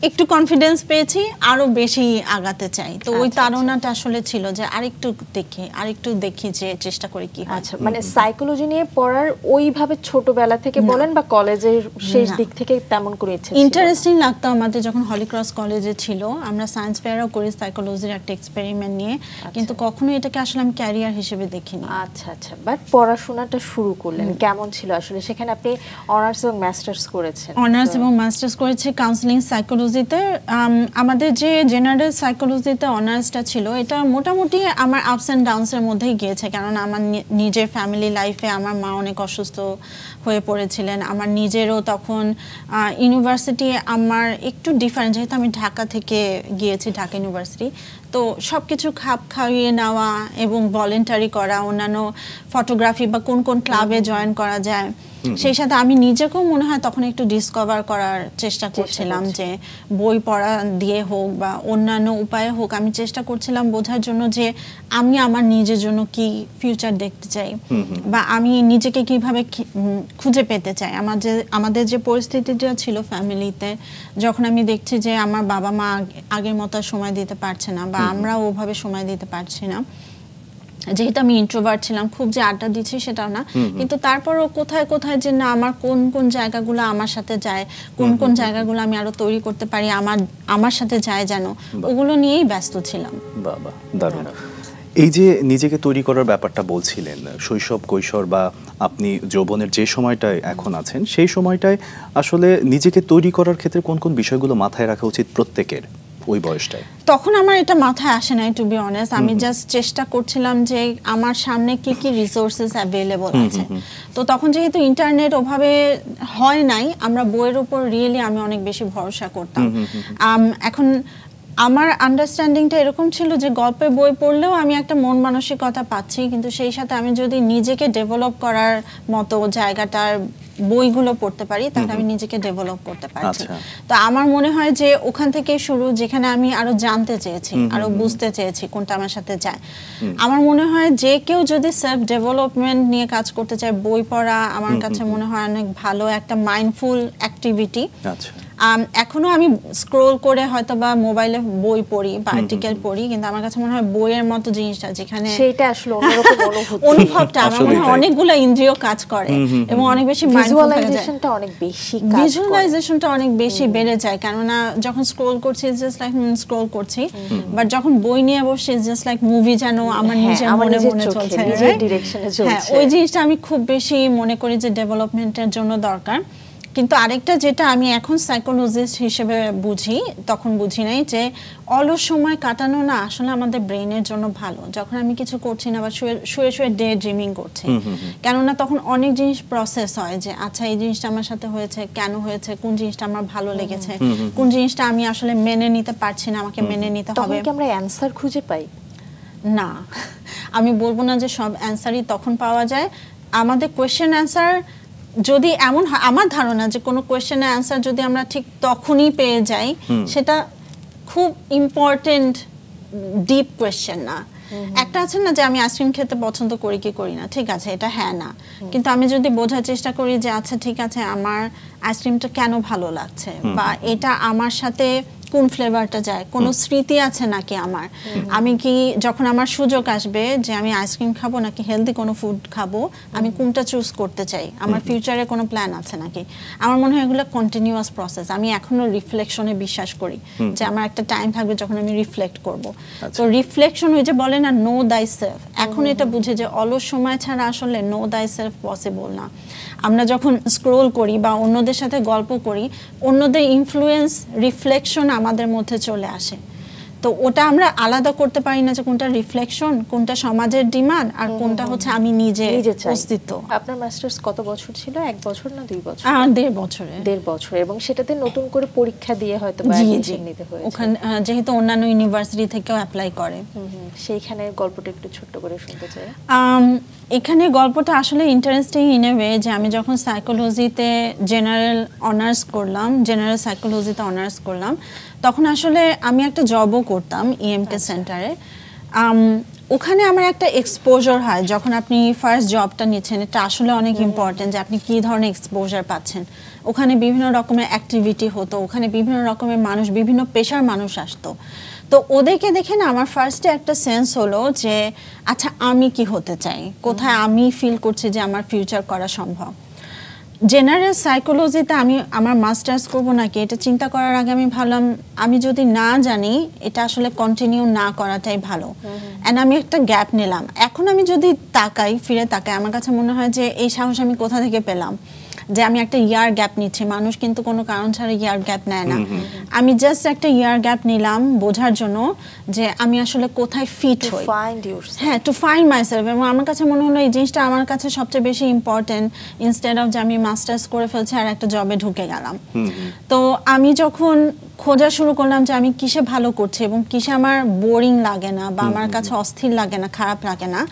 C: একটু কনফিডেন্স পেয়েছি, আরো বেশি আগাতে চাই। তো ওই তাড়নাটা আসলে ছিল যে আরেকটু দেখি যে চেষ্টা করি কি হয়।
A: আচ্ছা, মানে সাইকোলজি নিয়ে পড়ার ওইভাবে ছোটবেলা থেকে বলেন বা কলেজের শেষ দিক থেকে তেমন করে ইচ্ছে ছিল?
C: ইন্টারেস্টিং লাগতো আমাদের যখন হলিক্রস কলেজে ছিল, আমরা সায়েন্স ফেয়ারও করি সাইকোলজির একটা এক্সপেরিমেন্ট নিয়ে, কিন্তু কখনো এটাকে আসলে আমি ক্যারিয়ার হিসেবে দেখিনি।
A: আচ্ছা আচ্ছা, বাট পড়াশোনাটা শুরু করলেন কেমন ছিল আসলে? সেখানে আপনি অনার্স এবং মাস্টার্স করেছেন।
C: অনার্স এবং মাস্টার্স করেছি কাউন্সেলিং সাইকোলজি। আমাদের যে জেনারেল সাইকোলজিতে অনার্সটা ছিল, এটা মোটামুটি আমার আপস অ্যান্ড ডাউনসের মধ্যেই গিয়েছে, কারণ আমার নিজের ফ্যামিলি লাইফে আমার মা অনেক অসুস্থ হয়ে পড়েছিলেন। আমার নিজেরও তখন ইউনিভার্সিটি আমার একটু ডিফারেন্ট, যেহেতু আমি ঢাকা থেকে গিয়েছি, ঢাকা ইউনিভার্সিটি, তো সব কিছু খাপ খাইয়ে নেওয়া এবং ভলেন্টারি করা, অন্যান্য ফটোগ্রাফি বা কোন কোন ক্লাবে জয়েন করা যায়, সেই সাথে আমি নিজেকেও মনে হয় তখন একটু ডিসকভার করার চেষ্টা করছিলাম, যে বই পড়া দিয়ে হোক বা অন্যান্য উপায়ে হোক, আমি চেষ্টা করছিলাম বোঝার জন্য যে আমি আমার নিজের জন্য কি ফিউচার দেখতে চাই বা আমি নিজেকে কিভাবে খুঁজে পেতে চাই। আমাদের যে পরিস্থিতিটা ছিল ফ্যামিলিতে, যখন আমি দেখছি যে আমার বাবা মা আগের মতো সময় দিতে পারছে না বা আমরা ওভাবে সময় দিতে পারছি না, যেহেতু আমি ইন্ট্রোভার্ট ছিলাম, খুব যে আড্ডা দিচ্ছি সেটাও না, কিন্তু তারপরও কোথায় কোথায় যে না আমার কোন কোন জায়গাগুলো আমার সাথে যায়, কোন কোন জায়গাগুলো আমি আরো তৈরি করতে পারি আমার সাথে যায় যেন, ওগুলো নিয়েই ব্যস্ত ছিলাম।
B: বাবা, দারুণ। এই যে নিজেকে তৈরি করার ব্যাপারটা বলছিলেন, শৈশব কৈশোর বা আপনি যৌবনের যে সময়টায় এখন আছেন, সেই সময়টায় আসলে নিজেকে তৈরি করার ক্ষেত্রে কোন কোন বিষয়গুলো মাথায় রাখা উচিত প্রত্যেকের ওই বয়সটায়?
C: তখন আমার এটা মাথায় আসে নাই, টু বি অনেস্ট। আমি জাস্ট চেষ্টা করছিলাম যে আমার সামনে কি কি রিসোর্সেস অ্যাভেলেবল আছে। তো তখন যেহেতু ইন্টারনেট ওভাবে হয় নাই, আমরা বইয়ের উপর রিয়েলি আমি অনেক বেশি ভরসা করতাম। এখন আমার আন্ডারস্ট্যান্ডিংটা এরকম ছিল যে গল্পের বই পড়লেও আমি একটা মন মানসিকতা পাচ্ছি, কিন্তু সেই সাথে আমি যদি নিজেকে ডেভেলপ করার মতো জায়গাটার বইগুলো পড়তে পারি, তাহলে আমি নিজেকে ডেভেলপ করতে পারছি। তো আমার মনে হয় যে ওখান থেকে শুরু, যেখানে আমি আরো জানতে চেয়েছি, আরো বুঝতে চেয়েছি কোনটা আমার সাথে যায়। আমার মনে হয় যে কেউ যদি সেলফ ডেভেলপমেন্ট নিয়ে কাজ করতে চায়, বই পড়া আমার কাছে মনে হয় অনেক ভালো একটা মাইন্ডফুল অ্যাক্টিভিটি। এখনো আমি স্ক্রোল করে হয়তো বা মোবাইলে বই পড়ি বা আর্টিকেল পড়ি, কিন্তু আমার কাছে মনে হয় বইয়ের মতো জিনিসটা, যেখানে
A: সেটা আসলে অন্যরকম
C: অনুভবটা, আমার মনে হয় অনেকগুলো ইন্দ্রিয় কাজ করে এবং অনেক বেশি
A: ভিজুয়ালাইজেশনটা অনেক বেশি কাজ করে।
C: ভিজুয়ালাইজেশনটা অনেক বেশি বেড়ে যায়, কেননা যখন স্ক্রোল করছি ইটস জাস্ট লাইক স্ক্রোল করছি, বাট যখন বই নিয়ে বসছি ইটস জাস্ট লাইক মুভি, যেন আমার নিজের মনে মনে চলছে,
A: নিজের ডিরেকশনে চলছে।
C: হ্যাঁ, ওই জিনিসটা আমি খুব বেশি মনে করি যে ডেভেলপমেন্টের জন্য দরকার। কিন্তু আরেকটা যেটা আমি এখন সাইকোলজিস্ট হিসেবে বুঝি, তখন বুঝি নাই, যে অলস সময় কাটানো না আসলে আমাদের ব্রেইনের জন্য ভালো। যখন আমি কিছু করছি না বা শুয়ে শুয়ে ডে ড্রিমিং করছি, কেননা তখন অনেক জিনিস প্রসেস হয়, যে আচ্ছা এই জিনিসটা আমার সাথে হয়েছে, কেন হয়েছে, কোন জিনিসটা আমার ভালো লেগেছে, কোন জিনিসটা আমি আসলে মেনে নিতে পারছি না, আমাকে মেনে নিতে হবে।
A: তখন কি আমরা অ্যানসার খুঁজে পাই?
C: না, আমি বলবো না যে সব অ্যানসারই তখন পাওয়া যায়। আমাদের কোয়েশ্চেন অ্যান্সার যদি এমন হয়, আমার ধারণা যে কোনো কোয়েশ্চেনের অ্যান্সার যদি আমরা ঠিক তখনই পেয়ে যাই, সেটা খুব ইম্পর্টেন্ট ডিপ কোয়েশ্চেন না। একটা আছে না যে আমি আইসক্রিম খেতে পছন্দ করি কি করি না, ঠিক আছে, এটা হ্যাঁ না, কিন্তু আমি যদি বোঝার চেষ্টা করি যে আচ্ছা ঠিক আছে আমার আইসক্রিমটা কেন ভালো লাগছে, বা এটা আমার সাথে কোন ফ্লেভারটা যায়, কোনো স্মৃতি আছে নাকি আমার, আমি কি যখন আমার সুযোগ আসবে যে আমি আইসক্রিম খাবো নাকি হেলদি কোনো ফুড খাবো, আমি কোনটা চুজ করতে চাই, আমার ফিউচারে কোনো প্ল্যান আছে নাকি। আমার মনে হয় এগুলো কন্টিনিউয়াস প্রসেস। আমি এখনো রিফ্লেকশনে বিশ্বাস করি যে আমার একটা টাইম থাকবে যখন আমি রিফ্লেক্ট করব। তো রিফ্লেকশন ওই যে বলে না নো দাই সেলফ, এখন এটা বুঝে যে অলস সময় ছাড়া আসলে নো দাই সেলফ পসিবল না। আমরা যখন স্ক্রোল করি বা অন্যদের সাথে গল্প করি, অন্যদের ইনফ্লুয়েন্স রিফ্লেকশন আমাদের মধ্যে চলে আসে। তো ওটা আমরা আলাদা করতে পারি না যে কোনটা রিফ্লেকশন, কোনটা সমাজের ডিমান্ড, আর কোনটা হচ্ছে আমি নিজে অস্তিত্ব।
A: আপনার মাস্টার্স কত বছর ছিল? 1 বছর না 2 বছর?
C: 1.5 বছরে।
A: 1.5 বছর। এবং সেটাতে নতুন করে পরীক্ষা দিয়ে হয়তো অ্যাডমিশন নিতে হয়েছে।
C: ওখানে যেহেতু অন্যান্য ইউনিভার্সিটি থেকেও অ্যাপ্লাই করে।
A: সেইখানে গল্পটা একটু ছোট্ট করে শুনতে চাই।
C: এখানে গল্পটা আসলে ইন্টারেস্টিং ইন এ ওয়ে যে আমি যখন সাইকোলজিতে জেনারেল অনার্স করলাম, জেনারেল সাইকোলজিতে অনার্স করলাম, তখন আসলে আমি একটা জবও করতাম ইএমকে সেন্টারে। ওখানে আমার একটা এক্সপোজার হয় যখন আপনি ফার্স্ট জবটা নিচ্ছেন, এটা আসলে অনেক ইম্পর্টেন্ট যে আপনি কী ধরনের এক্সপোজার পাচ্ছেন। ওখানে বিভিন্ন রকমের অ্যাক্টিভিটি হতো, ওখানে বিভিন্ন রকমের মানুষ, বিভিন্ন পেশার মানুষ আসতো। তো ওদেরকে দেখে না আমার ফার্স্টে একটা সেন্স হলো যে আচ্ছা আমি কি হতে চাই, কোথায় আমি ফিল করছি যে আমার ফিউচার করা সম্ভব। জেনারেল সাইকোলজিতে আমি আমার মাস্টার্স করবো নাকি এটা চিন্তা করার আগে আমি ভাবলাম আমি যদি না জানি এটা আসলে কন্টিনিউ না করাটাই ভালো। অ্যান্ড আমি একটা গ্যাপ নিলাম। এখন আমি যদি ফিরে তাকাই আমার কাছে মনে হয় যে এই সাহস আমি কোথা থেকে পেলাম যে আমি একটা ইয়ার গ্যাপ নিচ্ছি। মানুষ কিন্তু কোনো কারণ ছাড়া ইয়ার গ্যাপ নেয় না। আমি জাস্ট একটা ইয়ার গ্যাপ নিলাম বোঝার জন্য যে আমি আসলে কোথায় ফিট হই। হ্যাঁ, টু ফাইন্ড মাইসেলফ। এবং আমার কাছে মনে হলো এই জিনিসটা আমার কাছে সবচেয়ে বেশি ইম্পর্টেন্ট, ইনস্টেড অফ যে আমি মাস্টার্স করে ফেলছি আর একটা জবে ঢুকে গেলাম। তো আমি যখন খোঁজা শুরু করলাম যে আমি কিসে ভালো করছি এবং কিসে আমার বোরিং লাগে না বা আমার কাছে অস্থির লাগে না, খারাপ লাগে না,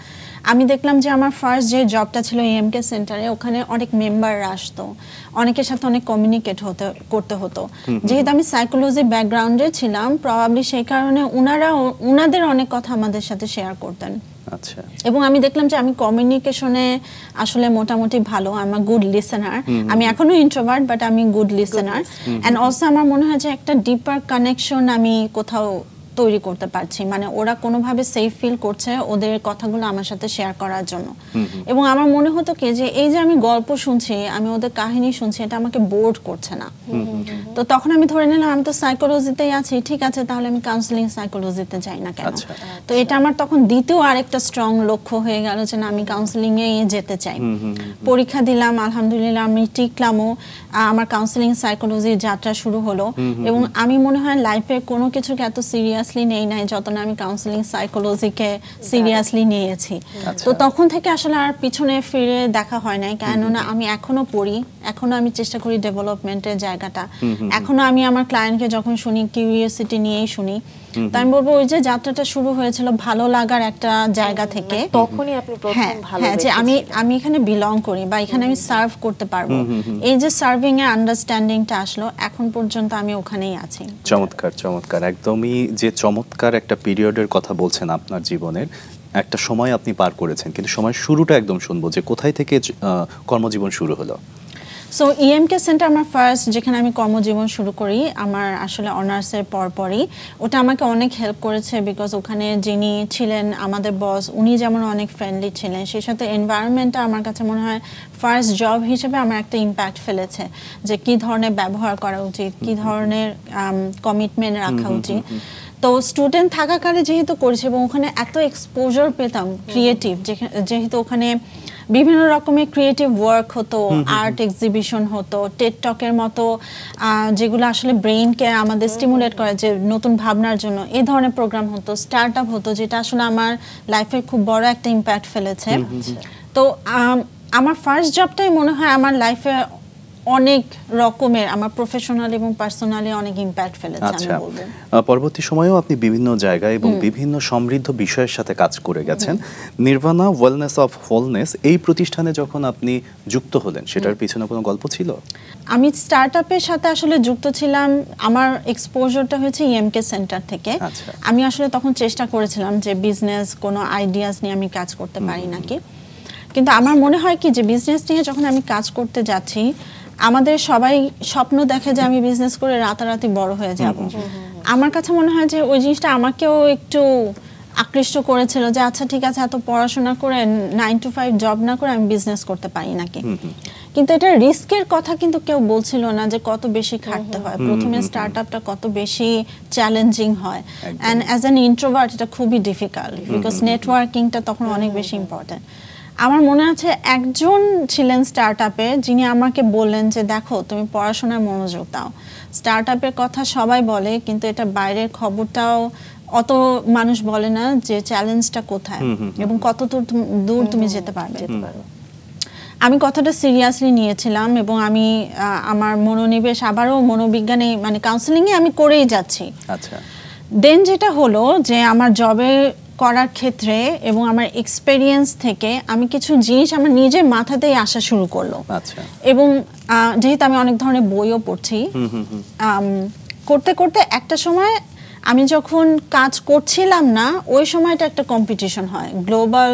C: আমি দেখলাম যে আমার ফার্স্ট যে জবটা ছিল ইএমকে সেন্টারে, ওখানে অনেক মেম্বাররা আসতো, অনেকের সাথে অনেক কমিউনিকেট করতে হতো। যেহেতু আমি সাইকোলজি ব্যাকগ্রাউন্ডে ছিলাম, প্রবাবলি সেই কারণে উনাদের অনেক কথা আমাদের সাথে শেয়ার করতেন।
B: আচ্ছা।
C: এবং আমি দেখলাম যে আমি কমিউনিকেশনে আসলে মোটামুটি ভালো, আমি গুড লিসেনার। আমি এখনো ইন্ট্রোভার্ট বাট আমি গুড লিসেনার। অ্যান্ড অলসো আমার মনে হয় যে একটা ডিপার কানেকশন আমি কোথাও তৈরি করতে পারছি, মানে ওরা কোনোভাবে সেফ ফিল করছে ওদের কথাগুলো আমার সাথে শেয়ার করার জন্য। এবং আমার মনে হতো কি যে এই যে আমি গল্প শুনছি, আমি ওদের কাহিনী শুনছি, এটা আমাকে বোর্ড করছে না। তো তখন আমি ধরে নিলাম আমি তো সাইকোলজিতেই আছি, ঠিক আছে তাহলে আমি কাউন্সিলিং সাইকোলজিতে যাই না কেন। তো এটা আমার তখন দ্বিতীয় আরেকটা স্ট্রং লক্ষ্য হয়ে গেল যে না আমি কাউন্সিলিংয়ে যেতে চাই। পরীক্ষা দিলাম, আলহামদুলিল্লাহ আমি টিকলামও, আমার কাউন্সিলিং সাইকোলজির যাত্রা শুরু হলো। এবং আমি মনে হয় লাইফে কোনো কিছুকে এত সিরিয়াসলি নেই নাই যত না আমি কাউন্সিলিং সাইকোলজিকে সিরিয়াসলি নিয়েছি। তো তখন থেকে আসলে আর পিছনে ফিরে দেখা হয় নাই, কেননা আমি এখনো পড়ি, এখনো আমি চেষ্টা করি ডেভেলপমেন্টের জায়গাটা, এখনো আমি আমার ক্লায়েন্টকে যখন শুনি কিউরিওসিটি নিয়েই শুনি। তো আমি বলবো ওই যে যাত্রাটা শুরু হয়েছিল ভালো লাগার একটা জায়গা থেকে,
A: তখনই আপনি প্রথম ভালো
C: যে আমি এখানে বিলং করি বা এখানে আমি সার্ভ করতে পারবো, এই যে সার্ভিং এর আন্ডারস্ট্যান্ডিংটা আসলো, এখন পর্যন্ত আমি ওখানেই আছি।
B: চমৎকার চমৎকার, একদমই যে চমৎকার একটা পিরিয়ডের কথা বলছেন আপনার জীবনের, একটা সময় আপনি পার করেছেন, কিন্তু সময় শুরুটা একদম শুনবো যে কোথায় থেকে কর্মজীবন শুরু হলো।
C: সো ইএমকে সেন্টার আমার ফার্স্ট যেখানে আমি কর্মজীবন শুরু করি আমার আসলে অনার্সের পরপরই, ওটা আমাকে অনেক হেল্প করেছে বিকজ ওখানে যিনি ছিলেন আমাদের বস উনি যেমন অনেক ফ্রেন্ডলি ছিলেন, সেই সাথে এনভায়রনমেন্টটা আমার কাছে মনে হয় ফার্স্ট জব হিসেবে আমার একটা ইম্প্যাক্ট ফেলেছে যে কী ধরনের ব্যবহার করা উচিত, কী ধরনের কমিটমেন্ট রাখা উচিত। তো স্টুডেন্ট থাকাকালে যেহেতু করেছি এবং ওখানে এত এক্সপোজার পেতাম ক্রিয়েটিভ, যেহেতু ওখানে বিভিন্ন রকমের ক্রিয়েটিভ ওয়ার্ক হতো, আর্ট এক্সিবিশন হতো, টেড টকের মতো যেগুলো আসলে ব্রেইনকে আমাদের স্টিমুলেট করে যে নতুন ভাবনার জন্য, এই ধরনের প্রোগ্রাম হতো, স্টার্ট আপ হতো, যেটা আসলে আমার লাইফে খুব বড় একটা ইম্প্যাক্ট ফেলেছে। তো আমার ফার্স্ট জবটাই মনে হয় আমার লাইফে অনেক রকমের আমার প্রফেশনাল এবং পার্সোনালি অনেক ইম্প্যাক্ট ফেলেছে আমি বলবো।
B: পরবর্তী সময়েও আপনি বিভিন্ন জায়গায় এবং বিভিন্ন সমৃদ্ধ বিষয়ের সাথে কাজ করে গেছেন। নির্ভানা ওয়েলনেস অফ হোলনেস এই প্রতিষ্ঠানে যখন আপনি যুক্ত হলেন, সেটার পিছনে কোনো গল্প ছিল?
C: আমি স্টার্টআপের সাথে আসলে যুক্ত ছিলাম, আমার এক্সপোজারটা হয়েছে ইএমকে সেন্টার থেকে। আমি আসলে তখন চেষ্টা করেছিলাম যে বিজনেস কোনো আইডিয়াস নিয়ে আমি কাজ করতে পারি নাকি, কিন্তু আমার মনে হয় কি যে বিজনেস নিয়ে যখন আমি কাজ করতে যাচ্ছি, আমাদের সবাই স্বপ্ন দেখে যে আমি বিজনেস করে রাতারাতি বড় হয়ে যাব। আমার কাছে মনে হয় যে ওই জিনিসটা আমাকেও একটু আকৃষ্ট করেছিল যে আচ্ছা ঠিক আছে এত পড়াশোনা করে 9 to 5 জব না করে আমি বিজনেস করতে পারি নাকি। কিন্তু এটা রিস্কের কথা কিন্তু কেউ বলছিল না যে কত বেশি খাটতে হয়, প্রথমে স্টার্টআপটা কত বেশি চ্যালেঞ্জিং হয়, অ্যান্ড অ্যাজ অ্যান ইন্ট্রোভার্ট এটা খুবই ডিফিকাল্ট বিকজ নেটওয়ার্কিংটা তখন অনেক বেশি ইম্পর্টেন্ট। আমার মনে আছে একজন ছিলেন স্টার্টআপে যিনি আমাকে বললেন যে দেখো তুমি পড়াশোনায় মনোযোগ দাও, স্টার্টআপের কথা সবাই বলে কিন্তু এটা বাইরের খবরটাও অত মানুষ বলে না যে চ্যালেঞ্জটা কোথায় এবং কত দূর তুমি যেতে পারবে। আমি কথাটা সিরিয়াসলি নিয়েছিলাম এবং আমি আমার মনোনিবেশ আবারও মনোবিজ্ঞানে মানে কাউন্সেলিংয়ে আমি করেই যাচ্ছি।
B: আচ্ছা,
C: দেন যেটা হলো যে আমার জবে করার ক্ষেত্রে এবং আমার এক্সপেরিয়েন্স থেকে আমি কিছু জিনিস আমার নিজের মাথাতেই আসা শুরু করলো।
B: আচ্ছা,
C: এবং যেহেতু আমি অনেক ধরনের বইও পড়ছি, করতে করতে একটা সময় আমি যখন কাজ করছিলাম না ওই সময়টা একটা কম্পিটিশন হয়, গ্লোবাল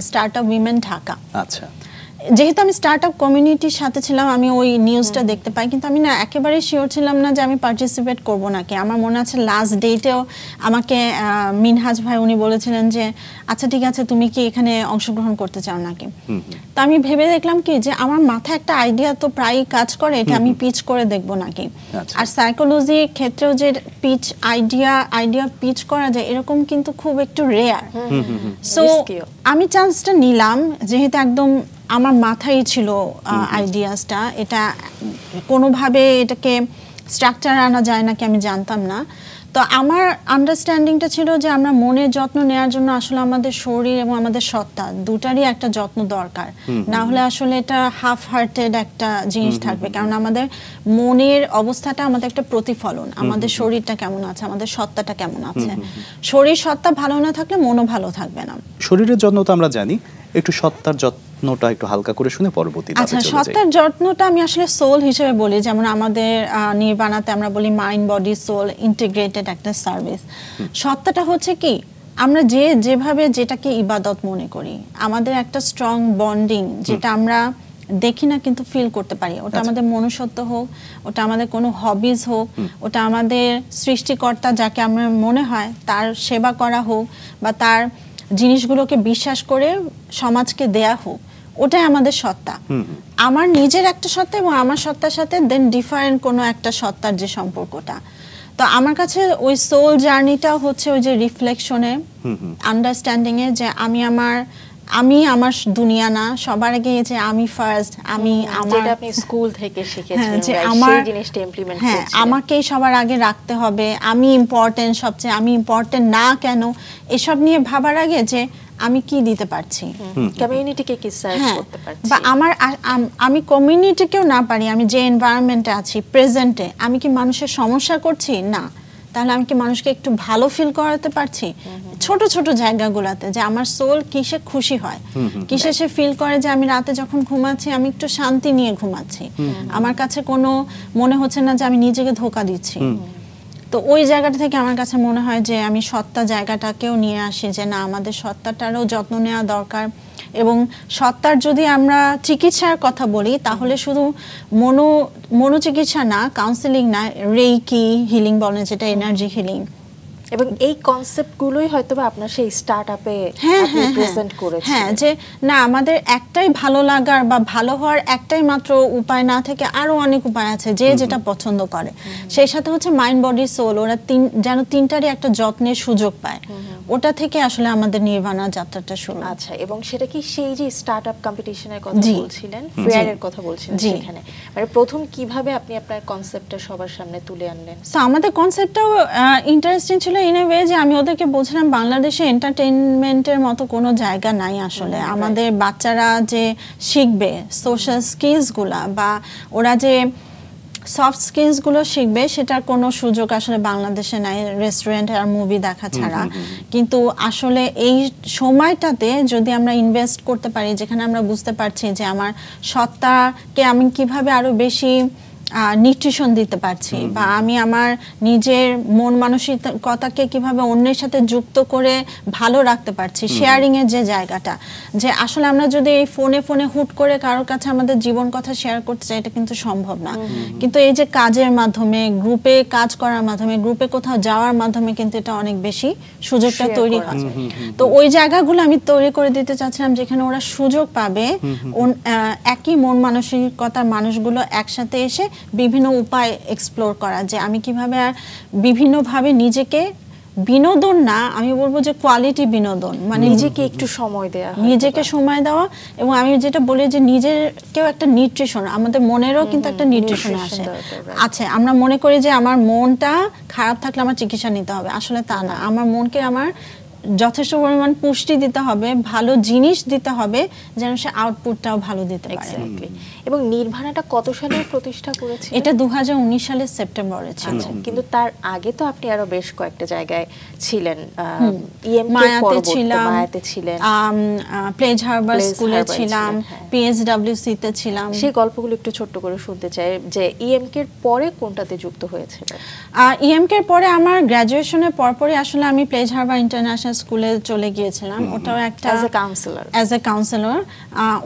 C: স্টার্টআপ উইমেন ঢাকা।
B: আচ্ছা,
C: যেহেতু আমি স্টার্টআপ কমিউনিটির সাথে ছিলাম আমি ওই নিউজটা দেখতে পাই, কিন্তু আমি না একেবারে শিওর ছিলাম না যে আমি পার্টিসিপেট করব নাকি। আমার মনে আছে লাস্ট ডেটেও আমাকে মিনহাজ ভাই উনি বলেছিলেন যে আচ্ছা ঠিক আছে তুমি কি এখানে অংশগ্রহণ করতে চাও নাকি। তো আমি ভেবে দেখলাম কি যে আমার মাথায় একটা আইডিয়া তো প্রায় কাজ করে, এটা আমি পিচ করে দেখব নাকি। আর সাইকোলজির ক্ষেত্রেও যে পিচ আইডিয়া পিচ করা যায় এরকম কিন্তু খুব একটু রেয়ার। সো আমি চান্সটা নিলাম, যেহেতু একদম আমার মাথায় ছিল আইডিয়াসটা, এটা কোনোভাবে এটাকে স্ট্রাকচার আনা যায় নাকি আমি জানতাম না। তো আমার আন্ডারস্ট্যান্ডিংটা ছিল যে আমরা মনের যত্ন নেওয়ার জন্য আসলে আমাদের শরীর এবং আমাদের সত্তা দুটারই একটা যত্ন দরকার, না হলে আসলে এটা হাফ হার্টেড একটা জিনিস থাকবে। কারণ আমাদের মনের অবস্থাটা আমাদের একটা প্রতিফলন, আমাদের শরীরটা কেমন আছে, আমাদের সত্তাটা কেমন আছে। শরীর সত্তা ভালো না থাকলে মনও ভালো থাকবে না।
B: শরীরের যত্ন তো আমরা জানি, একটু সত্তার যত্নটা একটু হালকা করে শুনে পরবর্তীতে
C: আচ্ছা, সত্তার যত্নটা আমি আসলে সোল হিসেবে বলি, যেমন আমাদের নির্বাণাতে আমরা বলি মাইন্ড বডি সোল ইন্টিগ্রেটেড একটা সার্ভিস। সত্তাটা হচ্ছে কি আমরা যেভাবে যেটাকে ইবাদত মনে করি, আমাদের একটা স্ট্রং বন্ডিং যেটা আমরা দেখি না কিন্তু ফিল করতে পারি। ওটা আমাদের মনুষ্যত্ব হোক, ওটা আমাদের কোনো হবিজ হোক, ওটা আমাদের সৃষ্টিকর্তা যাকে আমরা মনে হয় তার সেবা করা হোক, বা তার জিনিসগুলোকে বিশ্বাস করে সমাজকে দেয়া হোক, ওটাই আমাদের সত্তা। আমার নিজের একটা সত্তা এবং আমার সত্তার সাথে দেন ডিফারেন্ট কোনো একটা সত্তার যে সম্পর্কটা। তো আমার কাছে ওই সোল জার্নিটা হচ্ছে ওই যে রিফ্লেকশনে, আন্ডারস্ট্যান্ডিং এ যে আমি আমার দুনিয়া না, সবার আগে যে আমি ফার্স্ট, আমি আমার,
A: যেটা আপনি স্কুল থেকে শিখেছেন
C: যে আমার
A: সেই জিনিসটা ইমপ্লিমেন্ট করছেন।
C: হ্যাঁ, আমাকেই সবার আগে রাখতে হবে, আমি ইম্পর্টেন্ট, সবচেয়ে আমি ইম্পর্টেন্ট না কেন, এসব নিয়ে ভাবার আগে যে আমি কি দিতে পারছি,
A: কমিউনিটিকে কি সার্ভ করতে পারছি,
C: বা আমি কমিউনিটিকেও না পারি, আমি যে এনভায়রনমেন্টে আছি প্রেজেন্টে আমি কি মানুষের সমস্যা করছি না, তাহলে আমি কি মানুষকে একটু ভালো ফিল করাতে পারছি ছোট ছোট জায়গাগুলোতে, যে আমার সোল কিসে খুশি হয়, কিসে সে ফিল করে যে আমি রাতে যখন ঘুমাচ্ছি আমি একটু শান্তি নিয়ে ঘুমাচ্ছি, আমার কাছে কোনো মনে হচ্ছে না যে আমি নিজেকে ধোঁকা দিচ্ছি। তো ওই জায়গাটা থেকে আমার কাছে মনে হয় যে আমি সত্তা জায়গাটাকেও নিয়ে আসি, যে না আমাদের সত্তাটারও যত্ন নেওয়া দরকার। এবং সত্তার যদি আমরা চিকিৎসার কথা বলি তাহলে শুধু মনোচিকিৎসা না, কাউন্সেলিং না, রেইকি হিলিং বলে যেটা এনার্জি হিলিং,
A: এবং এই কনসেপ্টগুলোই হয়তো বা আপনার সেই স্টার্টআপে আপনি প্রেজেন্ট করেছেন।
C: হ্যাঁ, যে না আমাদের একটাই ভালো লাগার বা ভালো হওয়ার একটাই মাত্র উপায় না থেকে আরো অনেক উপায় আছে, যে যেটা পছন্দ করে। সেই সাথে হচ্ছে মাইন্ড বডি সোল, ওরা যেন তিনটারই একটা যত্নের সুযোগ পায়। ওটা থেকে আসলে আমাদের নির্বাণা যাত্রাটা শুরু।
A: আচ্ছা, এবং সেটা কি সেই যে স্টার্টআপ কম্পিটিশনের কথা বলছিলেন, ফেয়ারের কথা বলছিলেন, সেখানে মানে প্রথম কিভাবে আপনি আপনার কনসেপ্টটা সবার সামনে তুলে আনলেন?
C: সো আমাদের কনসেপ্টটাও ইন্টারেস্টিং ছিল ইন এ ওয়ে, যে আমি ওদেরকে বলছিলাম বাংলাদেশে এন্টারটেইনমেন্টের মতো কোনো জায়গা নাই আসলে। আমাদের বাচ্চারা যে শিখবে সোশ্যাল স্কিলসগুলা বা ওরা যে সফট স্কিলসগুলো শিখবে সেটার কোনো সুযোগ আসলে বাংলাদেশে নাই, রেস্টুরেন্ট আর মুভি দেখা ছাড়া। কিন্তু আসলে এই সময়টাতে যদি আমরা ইনভেস্ট করতে পারি, যেখানে আমরা বুঝতে পারছি যে আমার সত্তাকে আমি কিভাবে আরো বেশি নিউট্রিশন দিতে পারছি, বা আমি আমার নিজের মন মানসিকতাকে কিভাবে অন্যের সাথে যুক্ত করে ভালো রাখতে পারছি, শেয়ারিং এর যে জায়গাটা, যে আসলে আমরা যদি এই ফোনে হুট করে কারোর কাছে আমাদের জীবন কথা শেয়ার করতে চাই এটা কিন্তু সম্ভব না। কিন্তু এই যে কাজের মাধ্যমে, গ্রুপে কাজ করার মাধ্যমে, গ্রুপে কোথাও যাওয়ার মাধ্যমে কিন্তু এটা অনেক বেশি সুযোগটা তৈরি হয়। তো ওই জায়গাগুলো আমি তৈরি করে দিতে চাচ্ছিলাম যেখানে ওরা সুযোগ পাবে একই মন মানসিকতার মানুষগুলো একসাথে এসে বিভিন্ন উপায় এক্সপ্লোর করা, যে আমি কিভাবে বিভিন্নভাবে নিজেকে বিনোদন না, আমি বলবো যে কোয়ালিটি বিনোদন, মানে
A: নিজেকে একটু সময় দেওয়া,
C: নিজেকে সময় দেওয়া। এবং আমি যেটা বলি যে নিজেরকেও একটা নিউট্রিশন, আমাদের মনেরও কিন্তু একটা নিউট্রিশন আছে। আমরা মনে করি যে আমার মনটা খারাপ থাকলে আমার চিকিৎসা নিতে হবে, আসলে তা না। আমার মনকে আমার যথেষ্ট পরিমাণ পুষ্টি দিতে হবে, ভালো জিনিস দিতে হবে, যেন সে আউটপুটটাও ভালো দিতে পারে।
A: এবং নির্ভানাটা কত সালে প্রতিষ্ঠা করেছে?
C: এটা 2019 সালের সেপ্টেম্বরে ছিল।
A: কিন্তু তার আগে তো আপনি আরো বেশ কয়েকটা জায়গায় ছিলেন,
C: মায়াতে ছিলাম, প্লেজ হারবার স্কুলে ছিলাম, পিএসডব্লিউসি তে ছিলাম।
A: সেই গল্পগুলো একটু ছোট্ট করে শুনতে চাই, যে ইএমকে এর পরে কোনটাতে যুক্ত হয়েছিল?
C: ইএমকে এর পরে আমার গ্র্যাজুয়েশনের পরপরই আসলে আমি প্লেজ হারবার ইন্টারন্যাশনাল স্কুলে চলে গিয়েছিলাম। ওটাও একটা অ্যাজ এ কাউন্সিলর।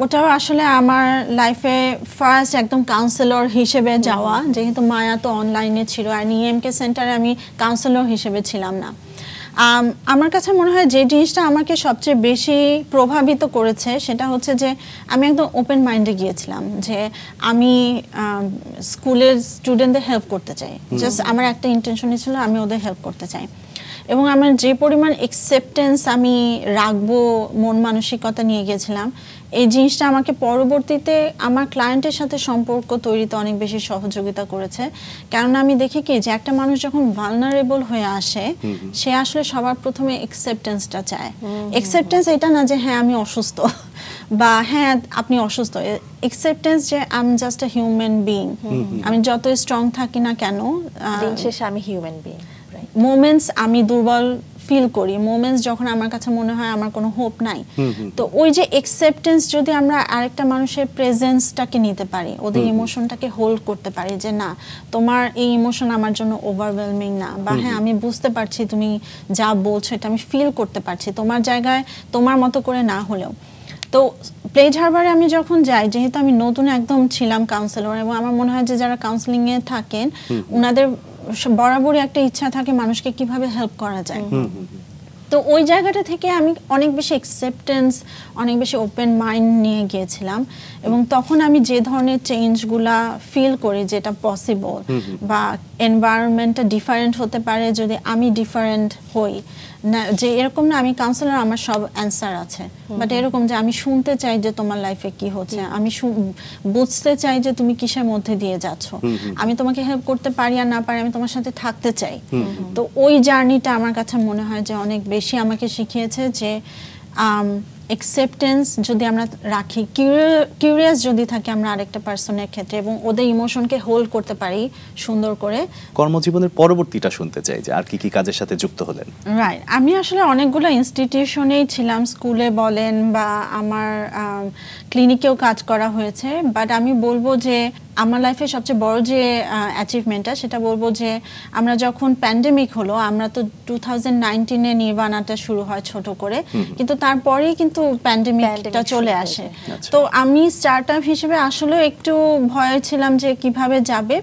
C: ওটাও আসলে আমার লাইফে ফার্স্ট একদম কাউন্সিলর হিসেবে যাওয়া, যেহেতু মায়া তো অনলাইনে ছিল আর ইএমকে সেন্টারে আমি কাউন্সিলর হিসেবে ছিলাম না। আমার কাছে মনে হয় যে জিনিসটা আমাকে সবচেয়ে বেশি প্রভাবিত করেছে সেটা হচ্ছে যে আমি একদম ওপেন মাইন্ডে গিয়েছিলাম, যে আমি স্কুলের স্টুডেন্টদের হেল্প করতে চাই। জাস্ট আমার একটা ইন্টেনশনই ছিল আমি ওদের হেল্প করতে চাই। এবং আমার যে পরিমাণ অ্যাকসেপ্টেন্স আমি রাখবো মন মানসিকতা নিয়ে গেছিলাম, এই জিনিসটা আমাকে পরবর্তীতে আমার ক্লায়েন্টের সাথে সম্পর্ক তৈরিতে অনেক বেশি সহযোগিতা করেছে। কেননা আমি দেখি কি যে একটা মানুষ যখন ভালনারেবল হয়ে আসে, সে আসলে সবার প্রথমে অ্যাকসেপ্টেন্সটা চায়। অ্যাকসেপ্টেন্স এটা না যে হ্যাঁ আমি অসুস্থ বা হ্যাঁ আপনি অসুস্থ, অ্যাকসেপ্টেন্স যে I am just a human being. আমি যত স্ট্রং থাকি না কেন,
A: দিন শেষে আমি হিউম্যান বিইং।
C: মোমেন্টস আমি দুর্বল ফিল করি, মোমেন্টস যখন আমার কাছে মনে হয় আমার কোনো হোপ নাই, তো ওই যে অ্যাকসেপ্টেন্স যদি আমরা আরেকটা মানুষের প্রেজেন্সটাকে নিতে পারি, ওদের ইমোশনটাকে হোল্ড করতে পারি, যে না তোমার এই ইমোশন আমার জন্য ওভারওয়েলমিং না, বা হ্যাঁ আমি বুঝতে পারছি তুমি যা বলছো এটা আমি ফিল করতে পারছি, তোমার জায়গায় তোমার মতো করে না হলেও। তো প্লেজ হারবারে আমি যখন যাই, যেহেতু আমি নতুন একদম ছিলাম কাউন্সিলর, এবং আমার মনে হয় যে যারা কাউন্সিলিংয়ে থাকেন ওনাদের বরাবরই একটা ইচ্ছা থাকে মানুষকে কিভাবে হেল্প করা যায়। তো ওই জায়গাটা থেকে আমি অনেক বেশি অ্যাকসেপ্টেন্স, অনেক বেশি ওপেন মাইন্ড নিয়ে গিয়েছিলাম। এবং তখন আমি যে ধরনের চেঞ্জগুলা ফিল করি যেটা পসিবল, বা এনভায়রনমেন্টটা ডিফারেন্ট হতে পারে যদি আমি ডিফারেন্ট হই, না যে এরকম না আমি কাউন্সিলর আমার সব অ্যান্সার আছে, বাট এরকম যে আমি শুনতে চাই যে তোমার লাইফে কি হচ্ছে, আমি বুঝতে চাই যে তুমি কিসের মধ্যে দিয়ে যাচ্ছ, আমি তোমাকে হেল্প করতে পারি আর না পারি, আমি তোমার সাথে থাকতে চাই। তো ওই জার্নিটা আমার কাছে মনে হয় যে অনেক বেশি আমাকে শিখিয়েছে যে অ্যাকসেপ্টেন্স যদি আমরা রাখি, কিউরিয়াস যদি থাকি আমরা আরেকটা পার্সনের ক্ষেত্রে, এবং ওদের ইমোশনকে হোল্ড করতে পারি সুন্দর করে।
B: কর্মজীবনের পরবর্তীটা শুনতে চাই, যে আর কি কি কাজের সাথে যুক্ত হলেন?
C: রাইট, আমি আসলে অনেকগুলো ইনস্টিটিউশনেই ছিলাম, স্কুলে বলেন বা আমার ক্লিনিকেও কাজ করা হয়েছে। বাট আমি বলবো যে আমার লাইফে সবচেয়ে বড় যে অ্যাচিভমেন্টটা সেটা বলবো যে আমরা যখন প্যান্ডেমিক হলো, আমরা তো 2019-এ নির্বাণাটা শুরু হয় ছোট করে, কিন্তু তারপরেই কিন্তু প্যান্ডেমিকটা চলে আসে। তো আমি স্টার্টআপ হিসেবে আসলে একটু ভয় ছিলাম যে কিভাবে যাবে,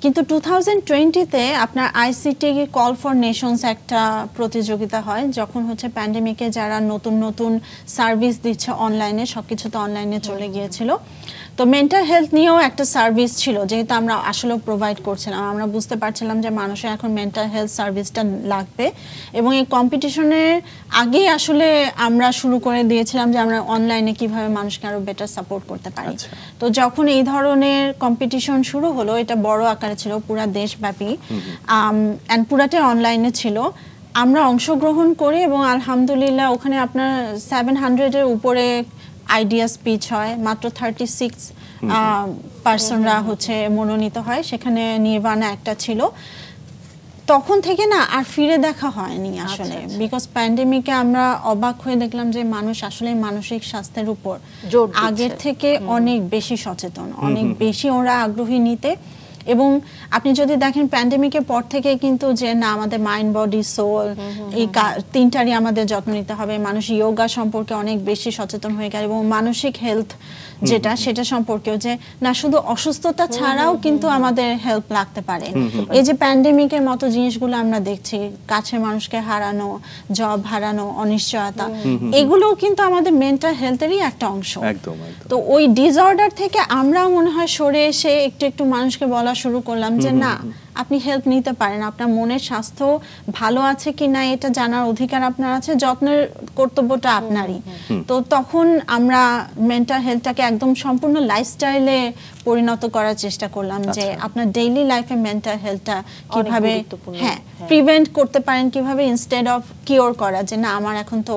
C: কিন্তু 2020-তে আপনার আইসিটি কল ফর নেশনস একটা প্রতিযোগিতা হয়, যখন হচ্ছে প্যান্ডেমিকে যারা নতুন নতুন সার্ভিস দিচ্ছে অনলাইনে, সবকিছু তো অনলাইনে চলে গিয়েছিল। তো মেন্টাল হেলথ নিয়েও একটা সার্ভিস ছিল, যেহেতু আমরা আসলে প্রোভাইড করছিলাম, আমরা বুঝতে পারছিলাম যে মানুষের এখন মেন্টাল হেলথ সার্ভিসটা লাগবে। এবং এই কম্পিটিশনের আগেই আসলে আমরা শুরু করে দিয়েছিলাম যে আমরা অনলাইনে কিভাবে মানুষকে আরো বেটার সাপোর্ট করতে পারি। তো যখন এই ধরনের কম্পিটিশন শুরু হলো, এটা বড় আকারে ছিল, পুরা দেশব্যাপী, অ্যান্ড পুরাটাই অনলাইনে ছিল। আমরা অংশগ্রহণ করি এবং আলহামদুলিল্লাহ ওখানে আপনার 700-এর উপরে আইডিয়া স্পিচ হয়, মাত্র 36 পার্সনরা হচ্ছে মনোনীত হয়, সেখানে নির্বাণা একটা ছিল। তখন থেকে না আর ফিরে দেখা হয়নি আসলে, বিকজ প্যান্ডেমিকে আমরা অবাক হয়ে দেখলাম যে মানুষ আসলে মানসিক স্বাস্থ্যের উপর আগের থেকে অনেক বেশি সচেতন, অনেক বেশি ওরা আগ্রহী নিতে। এবং আপনি যদি দেখেন প্যান্ডেমিকের পর থেকে কিন্তু যে না আমাদের মাইন্ড বডি সোল এই তিনটারই আমাদের যত্ন নিতে হবে, মানুষ যোগা সম্পর্কে অনেক বেশি সচেতন হয়ে গেল, এবং মানসিক হেলথ যেটা সেটা সম্পর্কেও যে না শুধু অসুস্থতা ছাড়াও কিন্তু আমাদের হেল্প লাগতে পারে। এই যে প্যান্ডেমিকের মতো জিনিসগুলো আমরা দেখছি, কাছের মানুষকে হারানো, জব হারানো, অনিশ্চয়তা, এগুলোও কিন্তু আমাদের মেন্টাল হেলথেরই একটা অংশ। তো ওই ডিসঅর্ডার থেকে আমরাও মনে হয় সরে এসে একটু একটু মানুষকে বলা বলা শুরু করলাম যে না, আপনি হেল্প নিতে পারেন, আপনার মনের স্বাস্থ্য ভালো আছে কি না এটা জানার অধিকার আপনার আছে, যত্নের কর্তব্যটা আপনারই। তো তখন আমরা মেন্টাল হেলথটাকে একদম সম্পূর্ণ লাইফস্টাইলে পরিণত করার চেষ্টা করলাম, যে আপনার ডেইলি লাইফে মেন্টাল হেলথটা কিভাবে প্রিভেন্ট করতে পারেন, কিভাবে ইনস্টেড অফ কিওর করা, যে না আমার এখন তো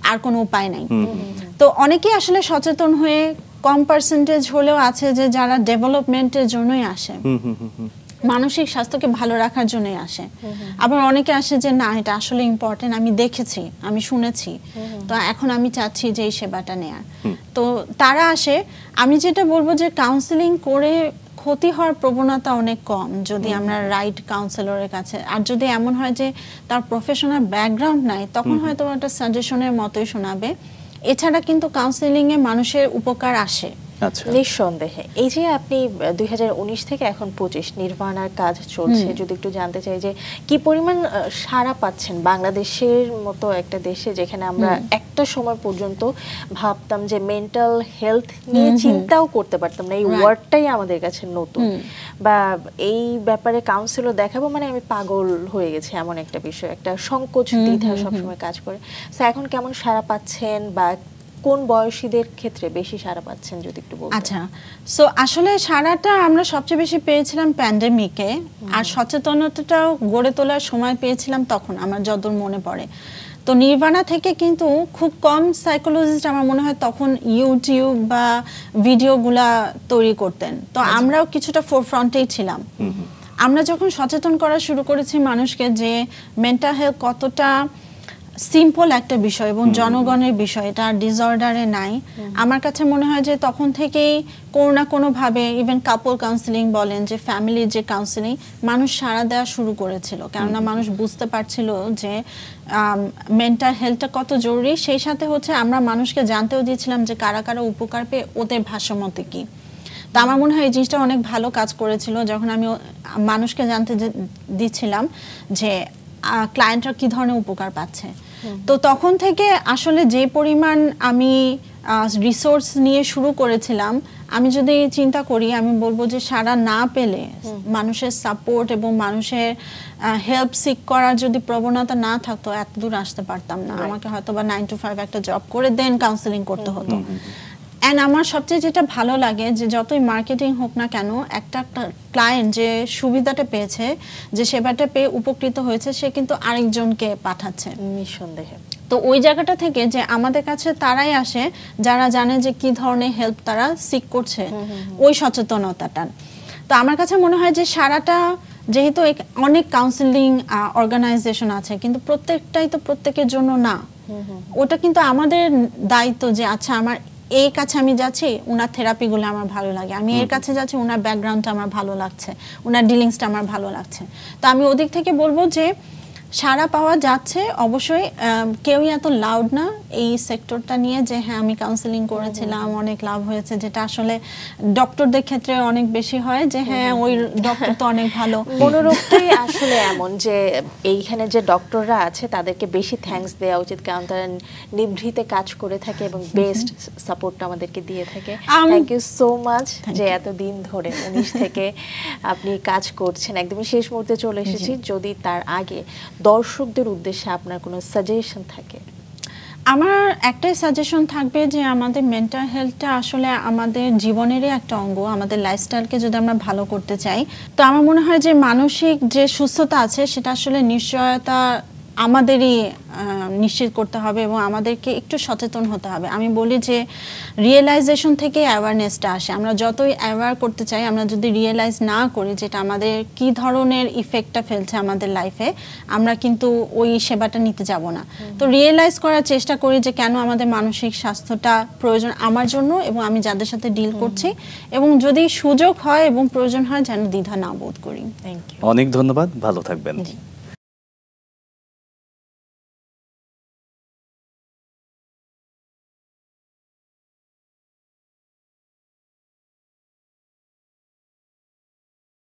C: আর কোনো উপায় নাই। তো অনেকেই আসলে সচেতন হয়ে, কম পার্সেন্টেজ হলেও আছে যে যারা ডেভেলপমেন্টের জন্যই আসে, মানসিক স্বাস্থ্যকে ভালো রাখার জন্যই আসে। আবার অনেকে আসে যে না এটা আসলে ইম্পর্টেন্ট, আমি দেখেছি, আমি শুনেছি, তো এখন আমি চাচ্ছি যে এই সেবাটা নেয়ার। তো তারা আসে। আমি যেটা বলবো যে কাউন্সেলিং করে ক্ষতি হওয়ার প্রবণতা অনেক কম যদি আমরা রাইট কাউন্সেলরের কাছে। আর যদি এমন হয় যে তার প্রফেশনাল ব্যাকগ্রাউন্ড নাই, তখন হয়তো একটা সাজেশনের মতোই শোনাবে। এছাড়া কিন্তু কাউন্সেলিং এ মানুষের উপকার আসে
A: নিঃসন্দেহে। এই যে আপনি 2019 থেকে এখন 25 নির্বাণার কাজ চলছে, যদি একটু জানতে চাই যে কি পরিমাণ সাড়া পাচ্ছেন বাংলাদেশের মতো একটা দেশে, যেখানে আমরা একটা সময় পর্যন্ত ভাবতাম যে মেন্টাল হেলথ নিয়ে চিন্তাও করতে পারতাম না, এই ওয়ার্ডটাই আমাদের কাছে নতুন, বা এই ব্যাপারে কাউন্সিলর দেখাবো মানে আমি পাগল হয়ে গেছি, এমন একটা বিষয়, একটা সংকোচ দ্বিধা সবসময় কাজ করে। তো এখন কেমন সাড়া পাচ্ছেন, বা কোন বয়সীদের ক্ষেত্রে বেশি সাড়া পাচ্ছেন যদি একটু বলতেন?
C: আচ্ছা, সো আসলে সাড়াটা আমরা সবচেয়ে বেশি পেয়েছিলাম প্যান্ডেমিকে, আর সচেতনতাটাও গড়ে তোলার সময় পেয়েছিলাম তখন, আমার যতদূর মনে পড়ে। তো নির্বাণা থেকে কিন্তু খুব কম সাইকোলজিস্ট আমার মনে হয় তখন ইউটিউব বা ভিডিওগুলা তৈরি করতেন, তো আমরাও কিছুটা ফোরফ্রন্টেই ছিলাম। আমরা যখন সচেতন করা শুরু করেছি মানুষকে যে মেন্টাল হেলথ কতটা সিম্পল একটা বিষয় এবং জনগণের বিষয়, এটা ডিসঅর্ডারে নাই, আমার কাছে মনে হয় যে তখন থেকেই কোনো না কোনোভাবে, ইভেন কাপল কাউন্সিলিং বলেন, যে ফ্যামিলির যে কাউন্সিলিং, মানুষ সাড়া দেওয়া শুরু করেছিল, কেননা মানুষ বুঝতে পারছিল যে মেন্টাল হেলথটা কত জরুরি। সেই সাথে হচ্ছে আমরা মানুষকে জানতেও দিয়েছিলাম যে কারা কারা উপকার পেয়ে ওদের ভাষ্যমতে কি। তো আমার মনে হয় এই জিনিসটা অনেক ভালো কাজ করেছিল, যখন আমি মানুষকে জানতে দিচ্ছিলাম যে ক্লায়েন্টরা কি ধরনের উপকার পাচ্ছে। তো তখন থেকে আসলে যে পরিমাণ আমি রিসোর্স নিয়ে শুরু করেছিলাম, আমি যদি চিন্তা করি, আমি বলবো যে সারা না পেলে, মানুষের সাপোর্ট এবং মানুষের হেল্প সিক করার যদি প্রবণতা না থাকতো, এত দূর আসতে পারতাম না। আমাকে হয়তো বা 9 to 5 একটা জব করে দেন কাউন্সেলিং করতে হতো। অ্যান্ড আমার সবচেয়ে যেটা ভালো লাগে যে যতই মার্কেটিং হোক না কেন, একটা ক্লায়েন্ট যে সুবিধাটা পেয়েছে, যে সেবাটা পেয়ে উপকৃত হয়েছে, সে কিন্তু আরেকজনকে পাঠাচ্ছে
A: নিঃসন্দেহে।
C: তো ওই জায়গাটা থেকে যে আমাদের কাছে তারাই আসে যারা জানে যে কি ধরনের হেল্প তারা সিক করছে, ওই সচেতনতাটা। তো আমার কাছে মনে হয় যে সারাটা, যেহেতু অনেক কাউন্সেলিং অর্গানাইজেশন আছে, কিন্তু প্রত্যেকটাই তো প্রত্যেকের জন্য না। ওটা কিন্তু আমাদের দায়িত্ব যে আচ্ছা আমার এই কাছে আমি যাচ্ছি, ওনার থেরাপিগুলো আমার ভালো লাগে, আমি এর কাছে যাচ্ছি, ওনার ব্যাকগ্রাউন্ডটা আমার ভালো লাগছে, ওনার ডিলিংসটা আমার ভালো লাগছে। তো আমি ওদিক থেকে বলবো যে সাড়া পাওয়া যাচ্ছে অবশ্যই। কেউই এত লাউড না এই সেক্টরটা নিয়ে যে হ্যাঁ আমি কাউন্সেলিং করেছিলাম, অনেক লাভ হয়েছে, যেটা আসলে ডক্টরদের ক্ষেত্রে অনেক বেশি হয় যে হ্যাঁ ওই ডক্টর তো অনেক ভালো।
A: মনোরোগটাই আসলে এমন যে এইখানে যে ডক্টররা আছে তাদেরকে বেশি থ্যাঙ্কস দেওয়া উচিত, কারণ তারা নিভৃতে কাজ করে থাকে এবং বেস্ট সাপোর্টটা আমাদেরকে দিয়ে থাকে। থ্যাংক ইউ সো মাচ যে এতদিন ধরে 19 থেকে আপনি কাজ করছেন। একদমই শেষ মুহূর্তে চলে এসেছি, যদি তার আগে দর্শকদের উদ্দেশ্যে আপনার কোনো সাজেশন থাকে?
C: আমার একটাই সাজেশন থাকবে যে আমাদের মেন্টাল হেলথটা আসলে আমাদের জীবনেরই একটা অঙ্গ। আমাদের লাইফস্টাইলকে যদি আমরা ভালো করতে চাই, তো আমার মনে হয় যে মানসিক যে সুস্থতা আছে সেটা আসলে নিশ্চয়তা আমাদেরই নিশ্চিত করতে হবে এবং আমাদেরকে একটু সচেতন হতে হবে। আমি বলি যে রিয়েলাইজেশন থেকে অ্যাওয়ারনেসটা আসে। আমরা যতই অ্যাওয়ার করতে চাই, আমরা যদি রিয়েলাইজ না করি যেটা আমাদের কি ধরনের ইফেক্টটা ফেলছে আমাদের লাইফে, আমরা কিন্তু ওই সেবাটা নিতে যাব না। তো রিয়েলাইজ করার চেষ্টা করি যে কেন আমাদের মানসিক স্বাস্থ্যটা প্রয়োজন আমার জন্য এবং আমি যাদের সাথে ডিল করছি, এবং যদি সুযোগ হয় এবং প্রয়োজন হয় যেন দ্বিধা না বোধ করি।
A: থ্যাংক ইউ,
B: অনেক ধন্যবাদ, ভালো থাকবেন।